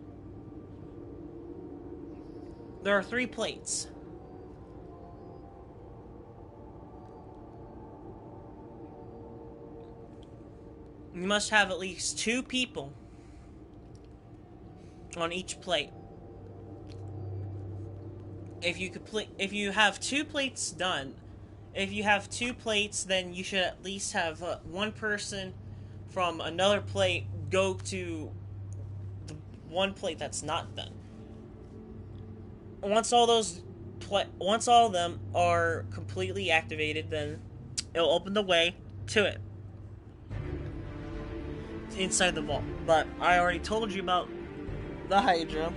there are 3 plates. You must have at least 2 people on each plate. If you have 2 plates done, if you have 2 plates, then you should at least have one person from another plate go to the one plate that's not done. Once all of them are completely activated, then it'll open the way to it inside the vault. But I already told you about the Hydra.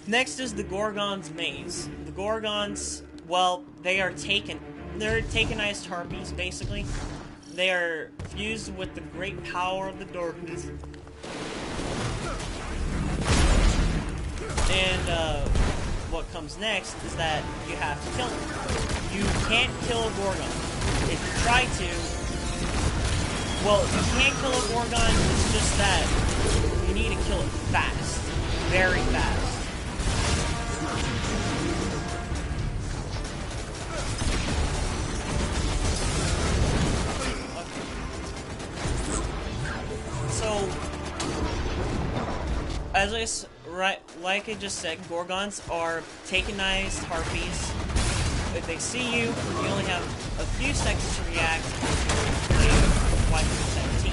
Next is the Gorgon's Maze. The Gorgons, well, they're takenized harpies, basically. They are fused with the great power of the darkness. And, what comes next is that you have to kill them. You can't kill a Gorgon. If you try to, well, you can't kill a Gorgon, it's just that you need to kill it fast. Very fast. So, like I just said, Gorgons are takenized harpies. If they see you, you only have a few seconds to react to the wipe of 17.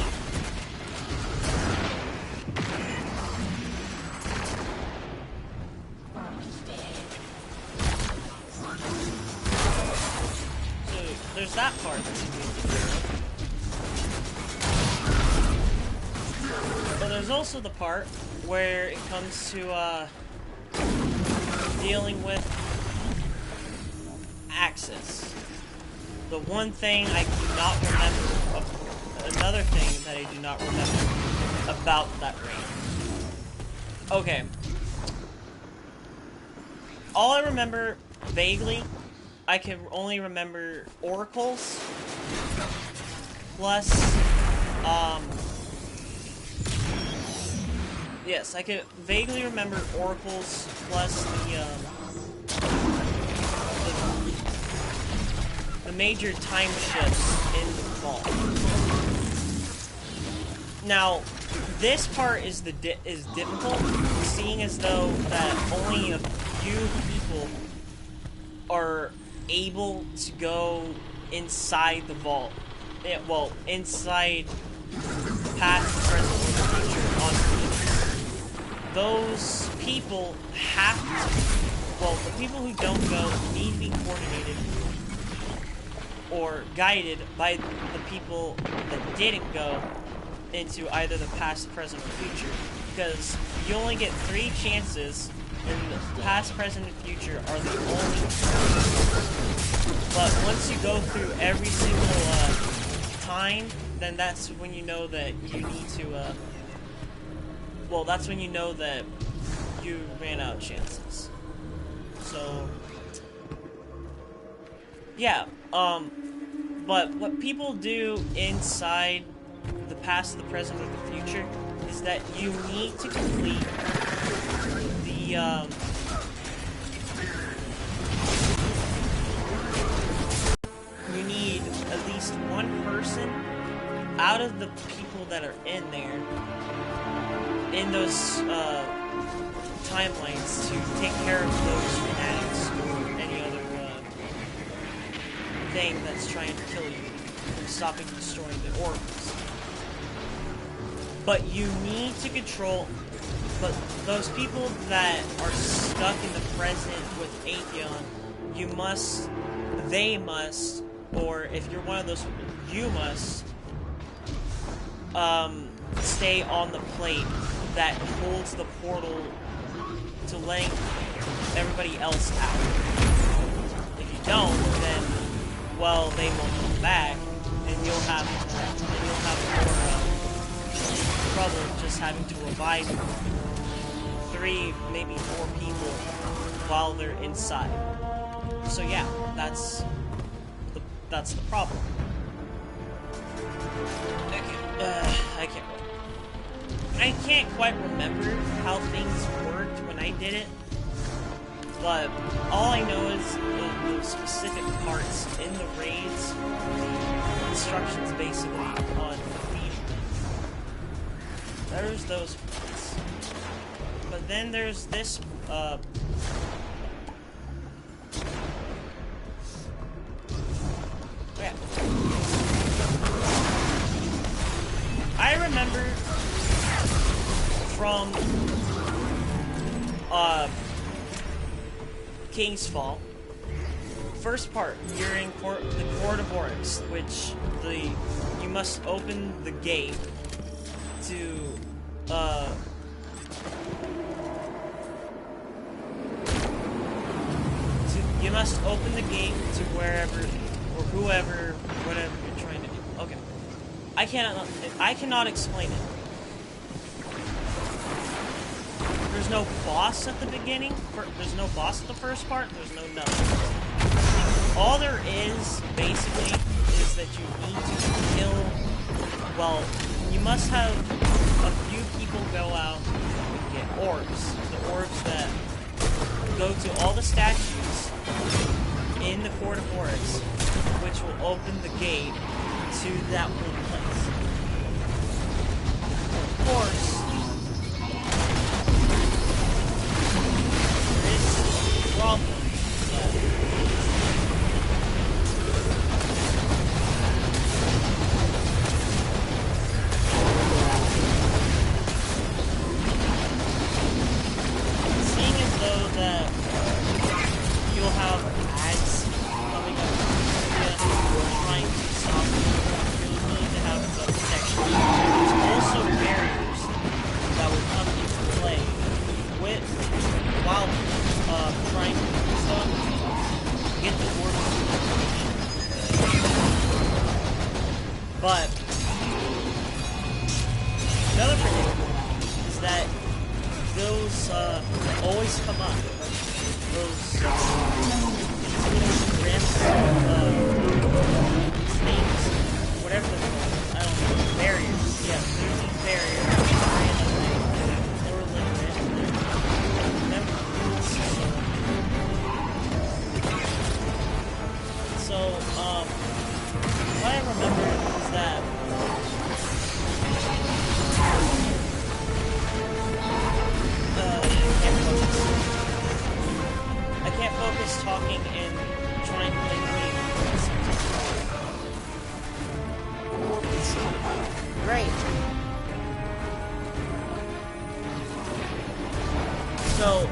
So, there's that part that's but there's also the part where it comes to dealing with Axis. The one thing I do not remember, another thing that I do not remember about that range. Okay. All I remember vaguely, I can only remember oracles plus Yes, I can vaguely remember oracles plus the major time shifts in the vault. Now, this part is difficult, seeing as though that only a few people are able to go inside the vault. Well, inside past, present, or future on Solstice. Those people have to. Well, the people who don't go need to be coordinated or guided by the people that didn't go into either the past, present, or future. Because you only get 3 chances, and the past, present, and future are the only choices. But once you go through every single time, then that's when you know that you need to, well, that's when you know that you ran out of chances. So, yeah, but what people do inside the past, the present, or the future is that you need to complete the, you need at least one person out of the people that are in there, in those timelines, to take care of those fanatics or any other thing that's trying to kill you from stopping destroying the orbs. But you need to control, but those people that are stuck in the present with Atheon, they must, or if you're one of those people, you must stay on the plate that holds the portal to letting everybody else out. If you don't, then, well, they won't come back, and you'll have more trouble just having to revive 3, maybe 4 people while they're inside. So yeah, that's the problem. I can't quite remember how things worked when I did it, but all I know is the specific parts in the raids, the instructions basically on defeating them. There's those parts. But then there's this, yeah. I remember from King's Fall, first part, you're in the Court of Oryx, which you must open the gate to you must open the gate to wherever or whoever, whatever you're trying to do. Okay. I cannot explain it. There's no boss at the beginning. There's no boss at the first part. There's no nothing. All there is, basically, is that you need to kill... Well, you must have a few people go out and get orbs. The orbs that go to all the statues in the Court of Oryx, which will open the gate to that one place. Of course, there is a problem seeing as though that you'll have ads coming up trying to stop you, you'll need to have the protection. There's also barriers that will come into play while trying to do stuff to get the order. But another predicament is that those always come up. Those things, whatever they're called, I don't know, barriers. Yes, there's these barriers. They were just talking and trying to play the game. Great. So,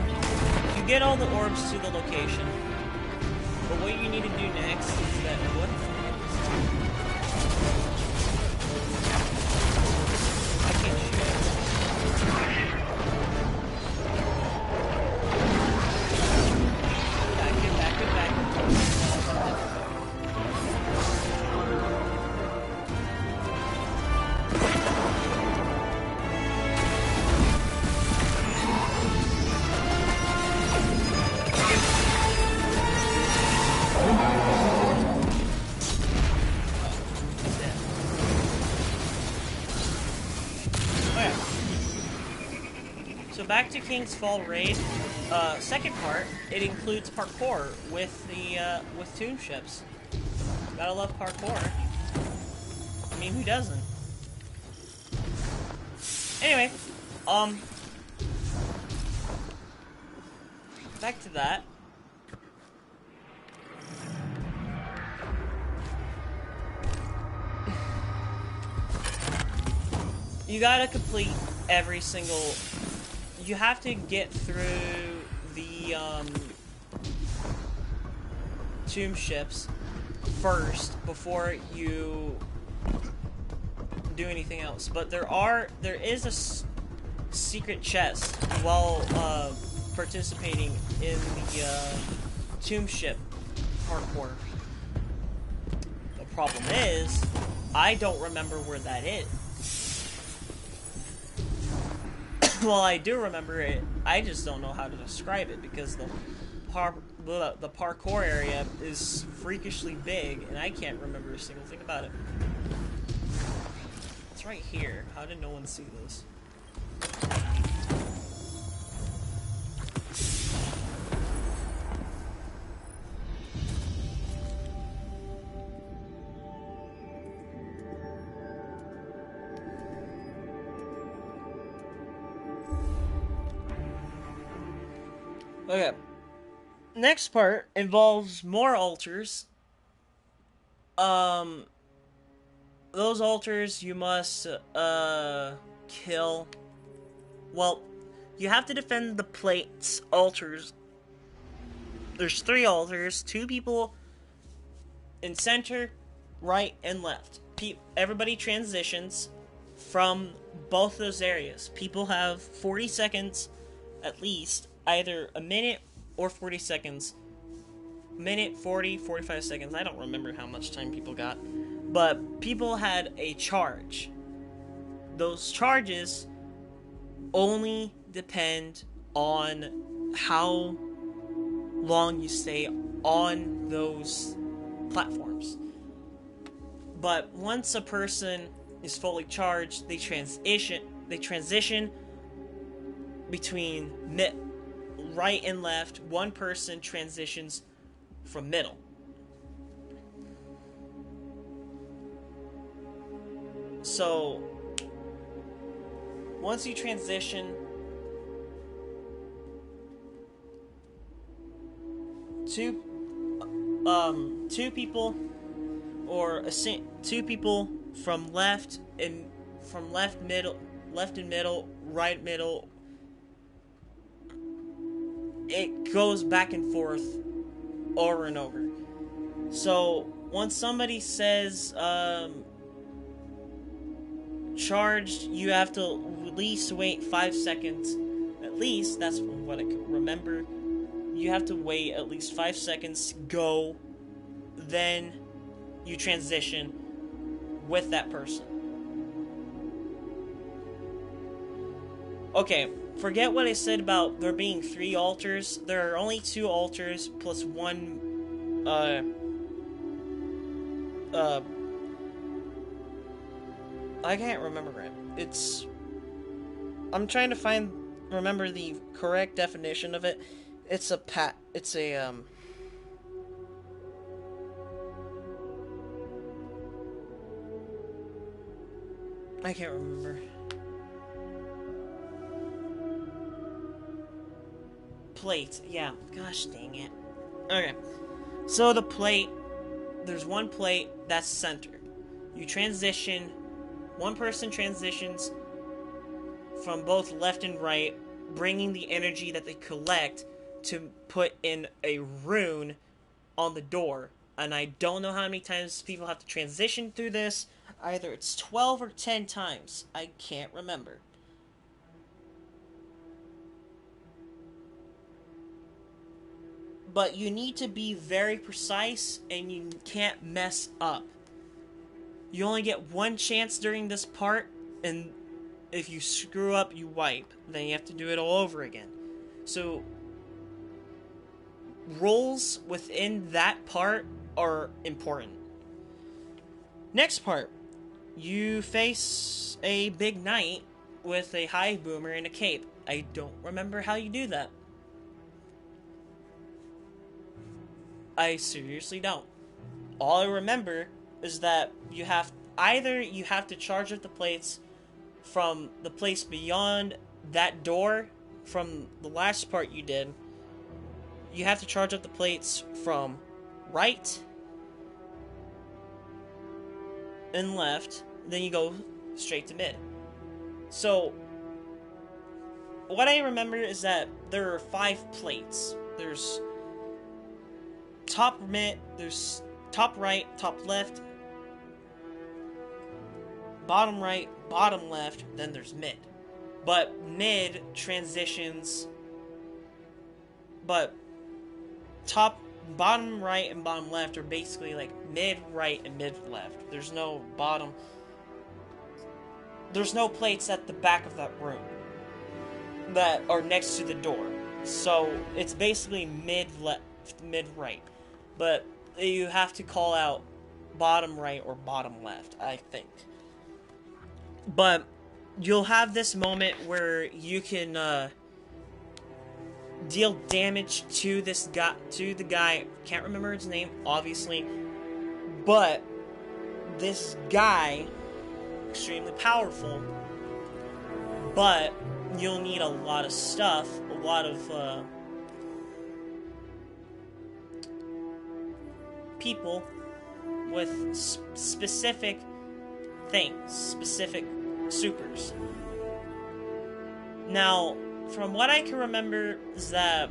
you get all the orbs to the location, but what you need to do next is that... What the fuck is this? I can't shoot. Get back, get back. So back to King's Fall Raid. Second part, it includes parkour with the with tomb ships. Gotta love parkour. I mean, who doesn't? Anyway, back to that. You gotta complete every single... You have to get through the, tomb ships first before you do anything else. But there is a secret chest while, participating in the, tomb ship parkour. The problem is, I don't remember where that is. Well, I do remember it. I just don't know how to describe it because the parkour area is freakishly big, and I can't remember a single thing about it. It's right here. How did no one see this? Okay. Next part involves more altars. Those altars you must, kill. Well, you have to defend the plates altars. There's 3 altars, 2 people in center, right, and left. Everybody transitions from both those areas. People have 40 seconds, at least, either a minute or 40 seconds. Minute, 40, 45 seconds. I don't remember how much time people got. But people had a charge. Those charges only depend on how long you stay on those platforms. But once a person is fully charged, they transition between right and left. One person transitions from middle. So once you transition, two people, or two people from left and middle, right middle. It goes back and forth over and over. So once somebody says charged, you have to at least wait 5 seconds. At least, that's what I can remember. You have to wait at least 5 seconds, go, then you transition with that person. Okay, forget what I said about there being 3 altars. There are only 2 altars plus 1, I can't remember it. I'm trying to remember the correct definition of it. It's a I can't remember. Plate, yeah. Gosh dang it. Okay. So the plate, there's one plate that's center. You transition, one person transitions from both left and right, bringing the energy that they collect to put in a rune on the door. And I don't know how many times people have to transition through this. Either it's 12 or 10 times. I can't remember. But you need to be very precise and you can't mess up. You only get one chance during this part, and if you screw up, you wipe. Then you have to do it all over again. So, roles within that part are important. Next part. You face a big knight with a hive boomer and a cape. I don't remember how you do that. I seriously don't. All I remember is that you have to charge up the plates from the place beyond that door from the last part you did. You have to charge up the plates from right and left, then you go straight to mid. So, what I remember is that there are 5 plates. There's top mid, there's top right, top left, bottom right, bottom left, then there's mid. But mid transitions, but bottom right and bottom left are basically like mid right and mid left. There's no plates at the back of that room that are next to the door. So it's basically mid left, mid right. But you have to call out bottom right or bottom left, I think. But you'll have this moment where you can deal damage to the guy. Can't remember his name, obviously. But this guy, extremely powerful. But you'll need a lot of stuff, a lot of people with specific things, specific supers. Now, from what I can remember is that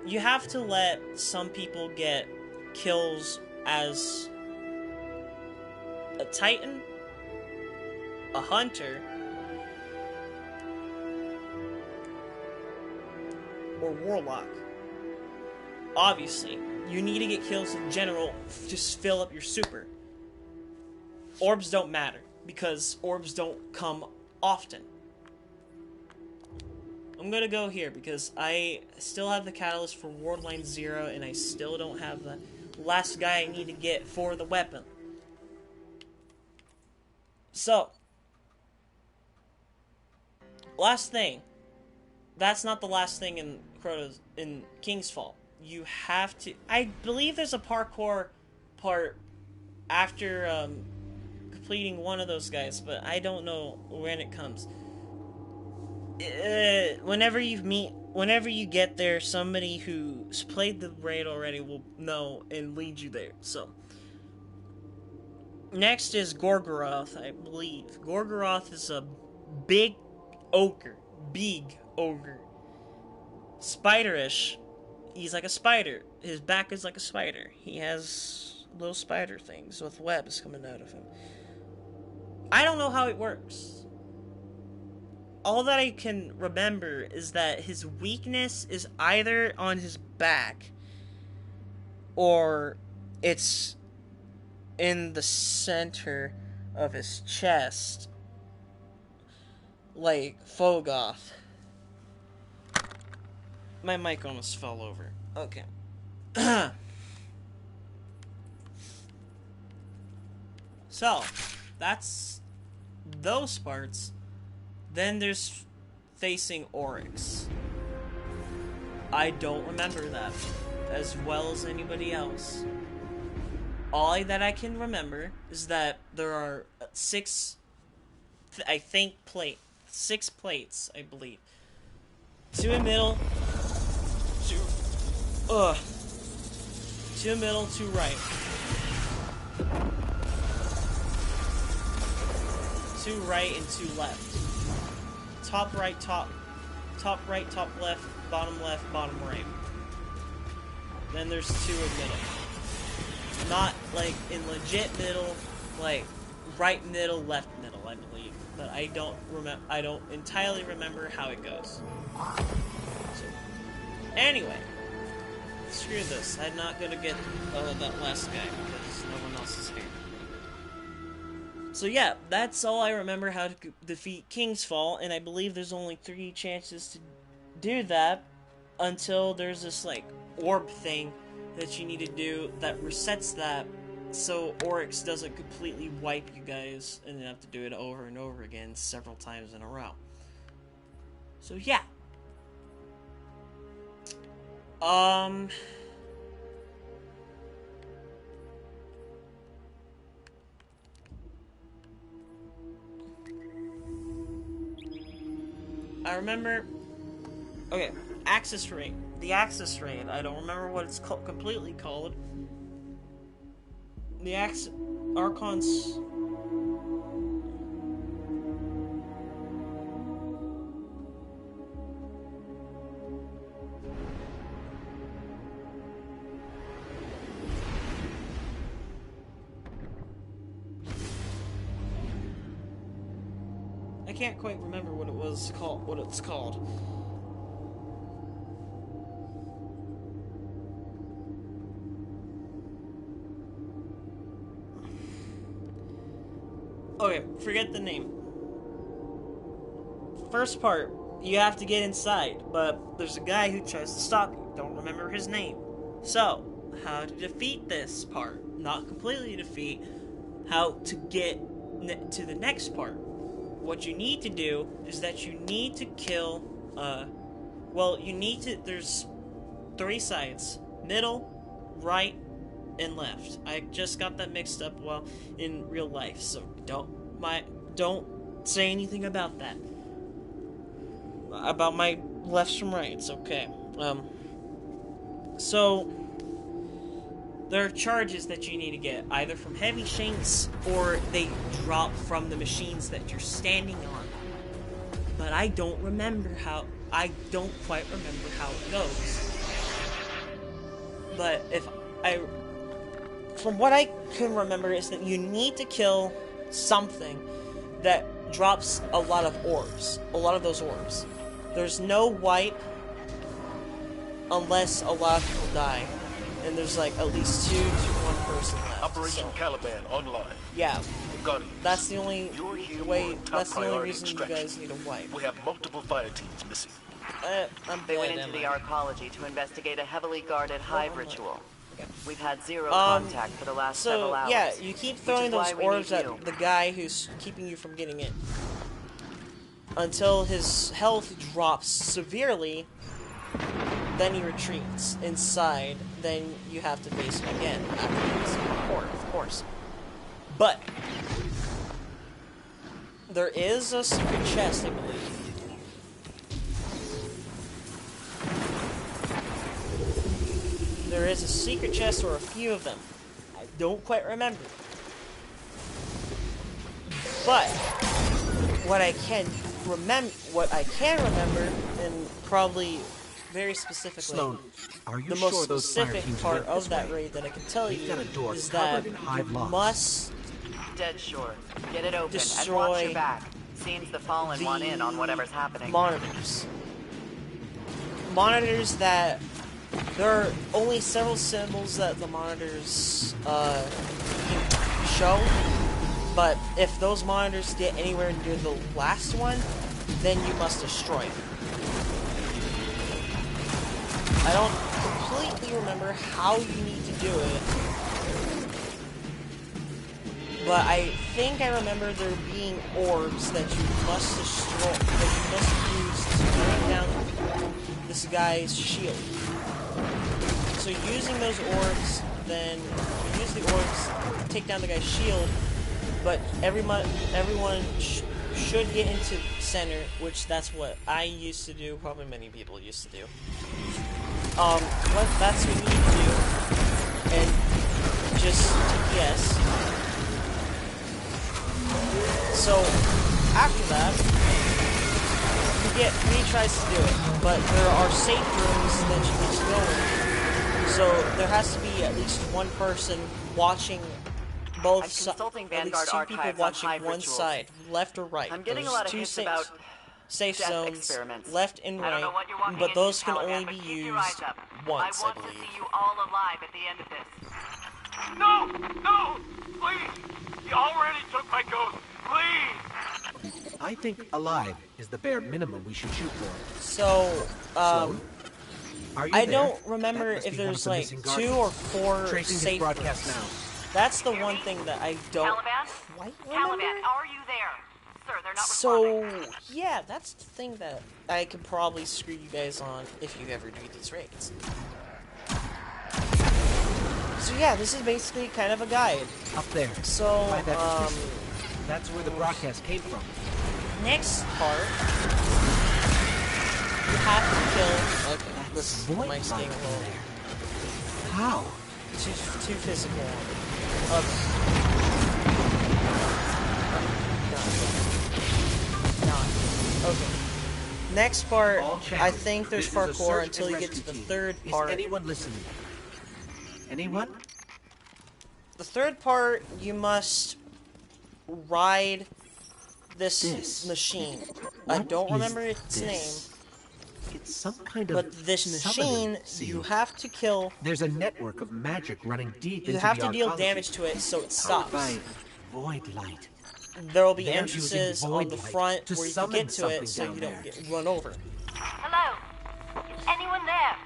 you have to let some people get kills as a Titan, a Hunter, or Warlock. Obviously, you need to get kills in general to just fill up your super. Orbs don't matter, because orbs don't come often. I'm gonna go here, because I still have the catalyst for Ward Line 0, and I still don't have the last guy I need to get for the weapon. So, last thing. That's not the last thing in King's Fall. You have to... I believe there's a parkour part after completing one of those guys, but I don't know when it comes. Whenever you get there, somebody who's played the raid already will know and lead you there. So, next is Gorgoroth, I believe. Gorgoroth is a big ogre. Spiderish. He's like a spider. His back is like a spider. He has little spider things with webs coming out of him. I don't know how it works. All that I can remember is that his weakness is either on his back or it's in the center of his chest, like Fogoth. My mic almost fell over. Okay. So, that's those parts. Then there's facing Oryx. I don't remember that as well as anybody else. All that I can remember is that there are 6 plates, I believe. 2 in the middle, Two middle, two right. Two right and two left. Top right, top left, bottom right. Then there's two in middle. Not like in legit middle, like right middle, left middle, I believe. But I don't entirely remember how it goes. So, anyway, screw this. I'm not gonna get that last guy because no one else is here. So yeah, that's all I remember how to defeat King's Fall, and I believe there's only 3 chances to do that until there's this like orb thing that you need to do that resets that, so Oryx doesn't completely wipe you guys and you have to do it over and over again several times in a row. So yeah. I remember... Okay, Axis Raid. The Axis Raid. I don't remember what it's completely called. The Archons... I can't quite remember what it's called. Okay, forget the name. First part, you have to get inside, but there's a guy who tries to stop you. Don't remember his name. So, how to defeat this part? Not completely defeat, how to get to the next part. What you need to do is that you need to kill, there's 3 sides. Middle, right, and left. I just got that mixed up in real life, so don't say anything about that. About my lefts from rights, okay. So there are charges that you need to get, either from heavy shanks, or they drop from the machines that you're standing on. But I don't quite remember how it goes. But from what I can remember is that you need to kill something that drops a lot of those orbs. There's no wipe unless a lot of people die. And there's like at least 2 to 1 person left. Operation Caliban online. Yeah. Guardians, That's the only way. that's the only reason you guys need a wipe. We have multiple fire teams missing. They went into the arcology to investigate a heavily guarded hive ritual. We've had 0 contact for the last several hours. So, yeah, you keep throwing those orbs at the guy who's keeping you from getting in. Until his health drops severely, then he retreats inside, then you have to face him again after he's of course. But there is a secret chest, I believe. There is a secret chest, or a few of them. I don't quite remember. But what I can remember, and probably very specifically, Sloan, are you the sure most those fire specific teams part went of this that way? raid that I can tell We've you got a door is covered that in hive you logs. must Dead sure. Get it open and destroy watch your back. Seems the Fallen want in on whatever's happening. monitors. Monitors that there are only several symbols that the monitors show, but if those monitors get anywhere near the last one, then you must destroy it. I don't completely remember how you need to do it, but I think I remember there being orbs that you must destroy, that you must use to bring down this guy's shield. So using those orbs, then you use the orbs to take down the guy's shield, but everyone should get into center, which that's what I used to do, probably many people used to do. that's what you need to do. And just yes. So after that, you get 3 tries to do it, but there are safe rooms that you can go in. So there has to be at least one person watching both sides. At least 2 people watching one side, left or right. I'm getting a There's lot of 2 hints about safe death zones, experiments. left and I don't right, know what you're walking but into, those can Taliban, only but be keep your used eyes up. once, I want believe. to see you all alive at the end of this. No! No! Please! You already took my ghost. Please! I think alive is the bare minimum we should shoot for. So, Are you I there? don't remember That must if be one of there's the like missing 2 guardians. or 4 Tracing his safe broadcast rooms. now. That's the one thing that I don't Taliban? quite Taliban, remember. are you there? Sir, they're not responding. So, yeah, that's the thing that I could probably screw you guys on if you ever do these raids. So yeah, this is basically kind of a guide. Up there. So, By that distance. That's where the broadcast came from. next part, you have to kill. Okay, this void mic's getting a light little there. How? too physical. Okay. Next part, All I channels. think there's This is a parkour search until and you get to rescue the team. third Is part. anyone listening? Anyone? The third part, you must ride this machine. I What don't is remember its this? name, It's some kind of but this summoning machine, seal. you have to kill. There's a network of magic running deep You into have the to deal arcology, damage to it so it powered stops. by void light. There will be They're entrances using on void the light front to where you can summon get to something it so down you don't there. get run over. Hello? Is anyone there?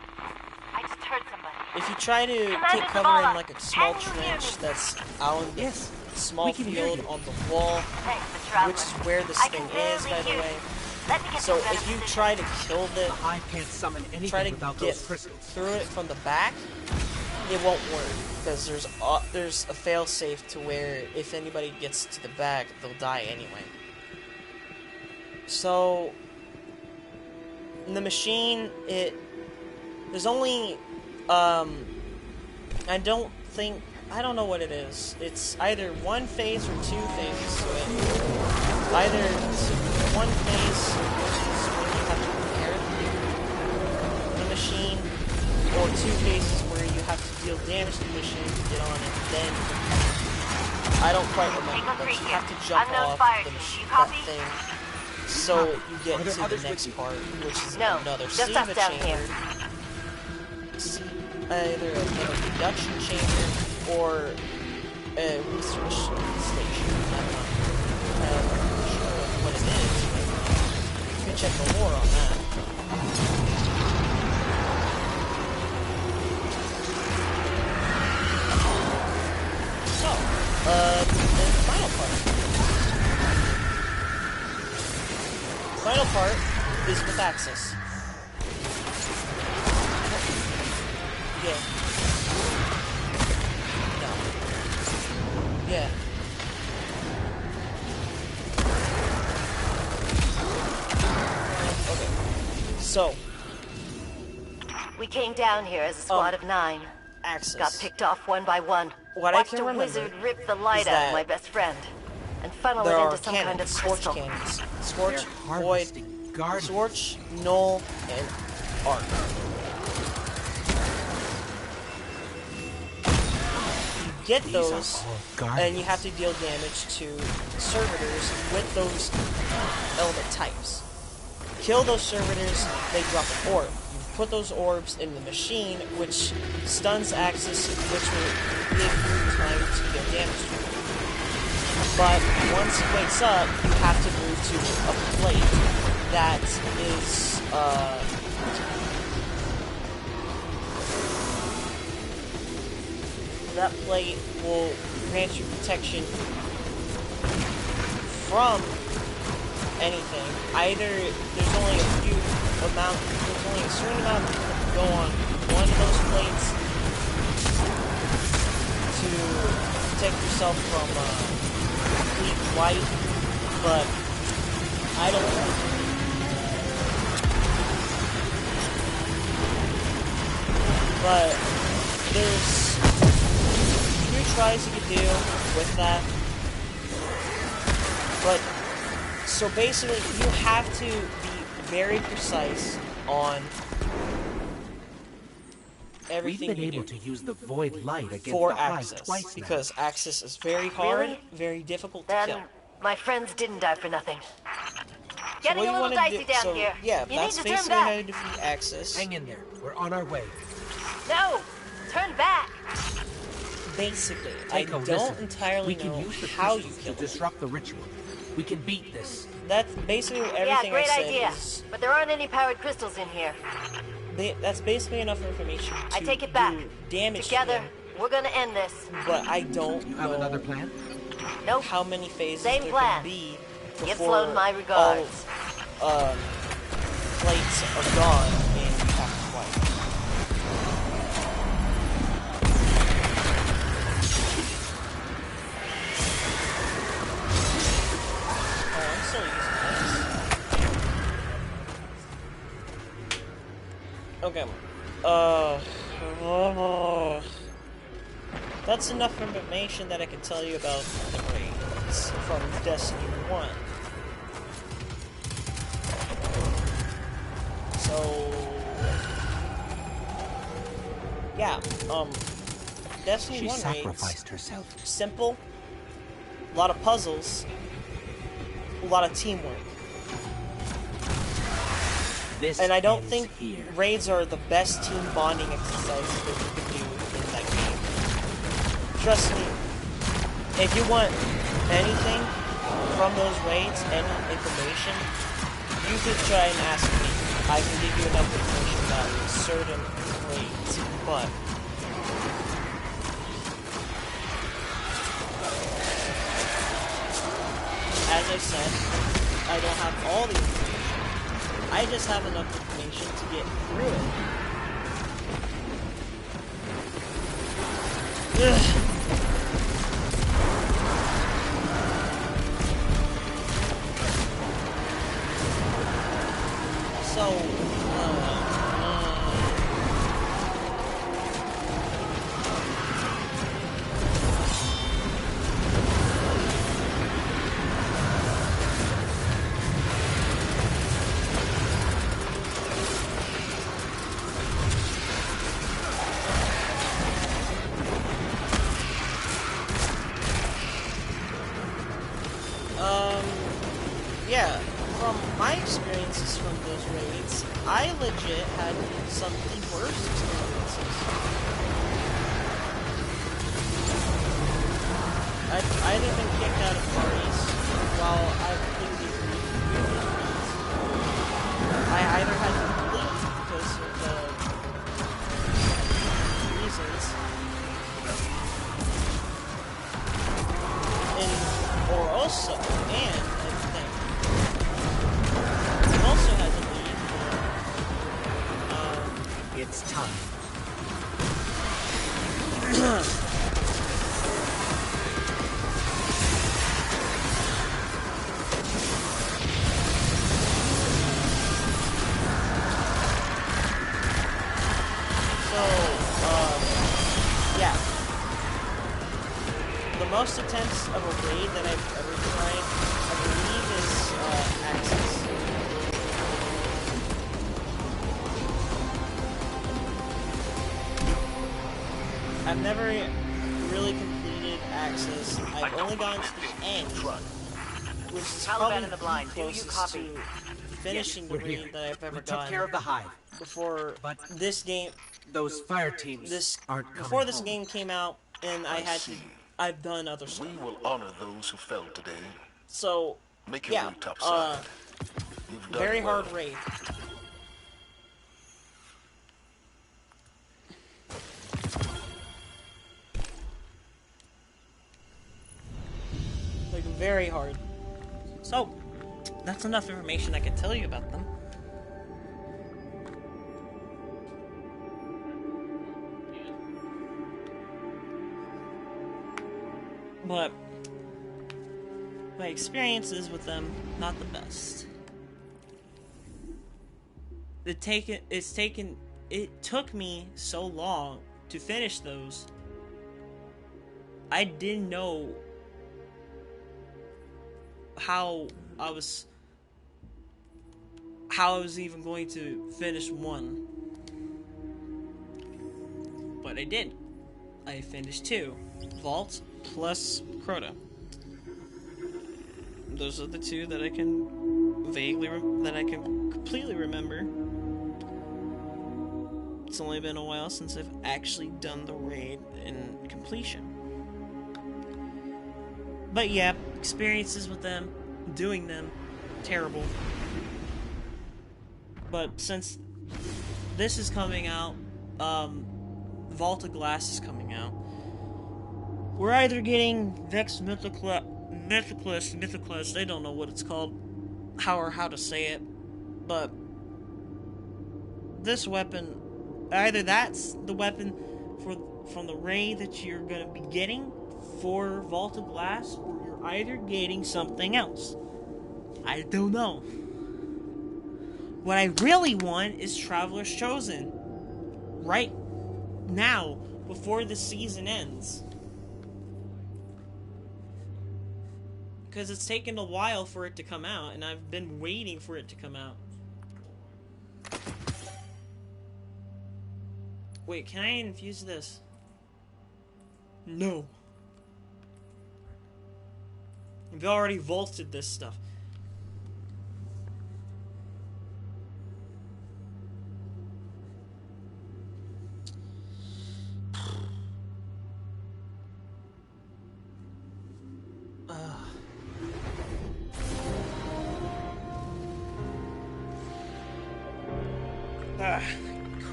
I just heard somebody. If you try to Commander take cover in Zavala, like a small can you hear trench me? that's out in the Yes, small we can hear field you. on the wall, Thanks, the traveler. which is where this I thing can is, barely by the hear way. you. Let me get So to a better if you position. try to kill the I can't summon anything try to without get those crystals. through it from the back, it won't work because there's a fail-safe to where if anybody gets to the back, they'll die anyway. So the machine, there's only I don't know what it is. It's either 1 phase or 2 phases to it. Either 1 phase, which is when you have to prepare the machine, or 2 phases where you have to deal damage to the machine to get on it. Then I don't quite remember, but you have to jump I'm off notified. the Do you that copy? thing. So you get Are there to the others next with you? part, which is No, another just SEVA us down chamber. here. Either another production chamber or a research station. I'm not sure what it is. You can check the lore on that. So, then the final part. Final part is with Axis. Yeah. No. Yeah. Okay. So, We came down here as a squad of 9. Axis. Got picked off one by one. What I Watched can a remember wizard rip the light is out that of my best friend and funnel there it are into some kind of cannons, Scorch crystal. cannons. Scorch, They're Void, harvesting guardians. Scorch, Null, and Arc. You get These those, are all and guardians. you have to deal damage to servitors with those element types. Kill those servitors, they drop an orb. You put those orbs in the machine, which stuns Axis, which will give you time to deal damage to him. But once he wakes up, you have to move to a plate that is, that plate will grant you protection from anything. Either there's only a certain amount that can go on one of those plates to protect yourself from complete white, but I don't think But there's 2 tries you can do with that. But so basically, you have to be very precise on everything We've been you able do to use the void light against for the hive access, twice now. because access is very hard, Really? very difficult to Then kill. my friends didn't die for nothing. So Getting what a you little want to dicey do? down So here. yeah, You need that's to turn basically how back. you defeat access. Hang in there. We're on our way. No! Turn back! Basically, I Echo, don't listen. entirely We can know use the how you crystals kill to them. disrupt the ritual. We can beat this. That's basically everything Yeah, great I said idea. is. But there aren't any powered crystals in here. That's basically enough information to I take it back. do damage Together, to them, we're gonna end this. but I don't You have know another plan? Nope. how many phases Same there plan. can be Give before Sloan my regards. all plates are gone and you have to fight. Oh, I'm still using this. Okay. That's enough information that I can tell you about the raids from Destiny 1. So, yeah, Destiny She 1 sacrificed raids, herself. simple, a lot of puzzles, a lot of teamwork. This And I don't ends think here. raids are the best team bonding exercise that you can do in that game. Trust me, if you want anything from those raids, any information, you could try and ask me. I can give you enough information about certain raids, but as I said, I don't have all the information. I just have enough information to get through it. Ugh. So, yeah, from my experiences from those raids, I legit had some of the worst experiences. I've either been kicked out of parties while I completely agreed with those raids. I either had to leave because of the reasons, or also, and I think, I also had to leave. It's time. So, yeah. The most attempts of a raid that I've ever tried, I believe, is Axis. I've never really completed Axis. I've only gone to the end, which is Taliban probably in the blind. Do you closest copy? to finishing the We're here. raid that I've ever We took done care of the hive. before But this game. those fire teams aren't coming Before this home. game came out, and I've done other stuff. We will honor those who fell today. So, Make your yeah, way topside. You've done very well. hard raid. Like, very hard. So, that's enough information I can tell you about them. But my experiences with them, not the best. It's taken it took me so long to finish those. I didn't know how I was even going to finish one. But I did. I finished 2. Vault plus Crota. Those are the 2 that I can completely remember. It's only been a while since I've actually done the raid in completion. But yeah, experiences with them, doing them, terrible. But since this is coming out, Vault of Glass is coming out. We're either getting Vex Mythiclus, they don't know what it's called, how to say it, but this weapon, either that's the weapon from the raid that you're gonna be getting for Vault of Glass, or you're either getting something else. I don't know. What I really want is Traveler's Chosen. Right now, before the season ends. Because it's taken a while for it to come out, and I've been waiting for it to come out. Wait, can I infuse this? No. We've already vaulted this stuff.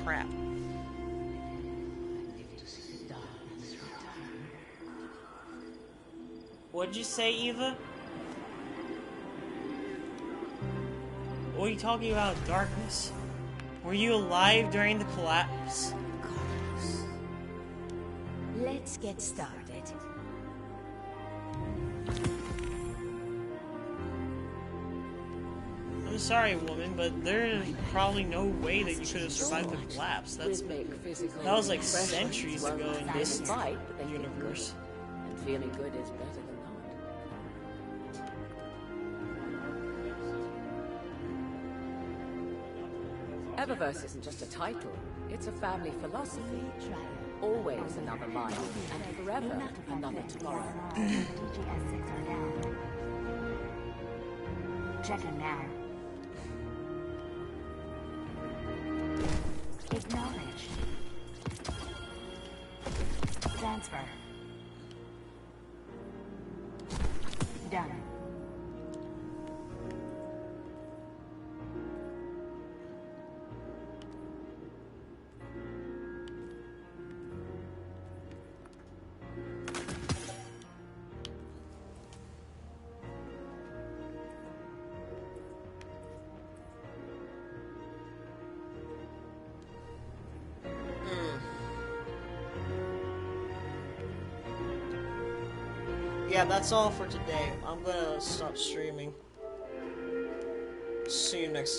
Crap. What'd you say, Eva? What are you talking about, darkness? Were you alive during the collapse? Carlos, let's get started. I'm sorry, woman, but there's probably no way that you could have survived the collapse. That was like centuries ago in this universe. And feeling good is better than not. Eververse isn't just a title, it's a family philosophy. Always another mile, and forever another tomorrow. Check him now. Acknowledge. Transfer. Done. Yeah, that's all for today. I'm gonna stop streaming. See you next time.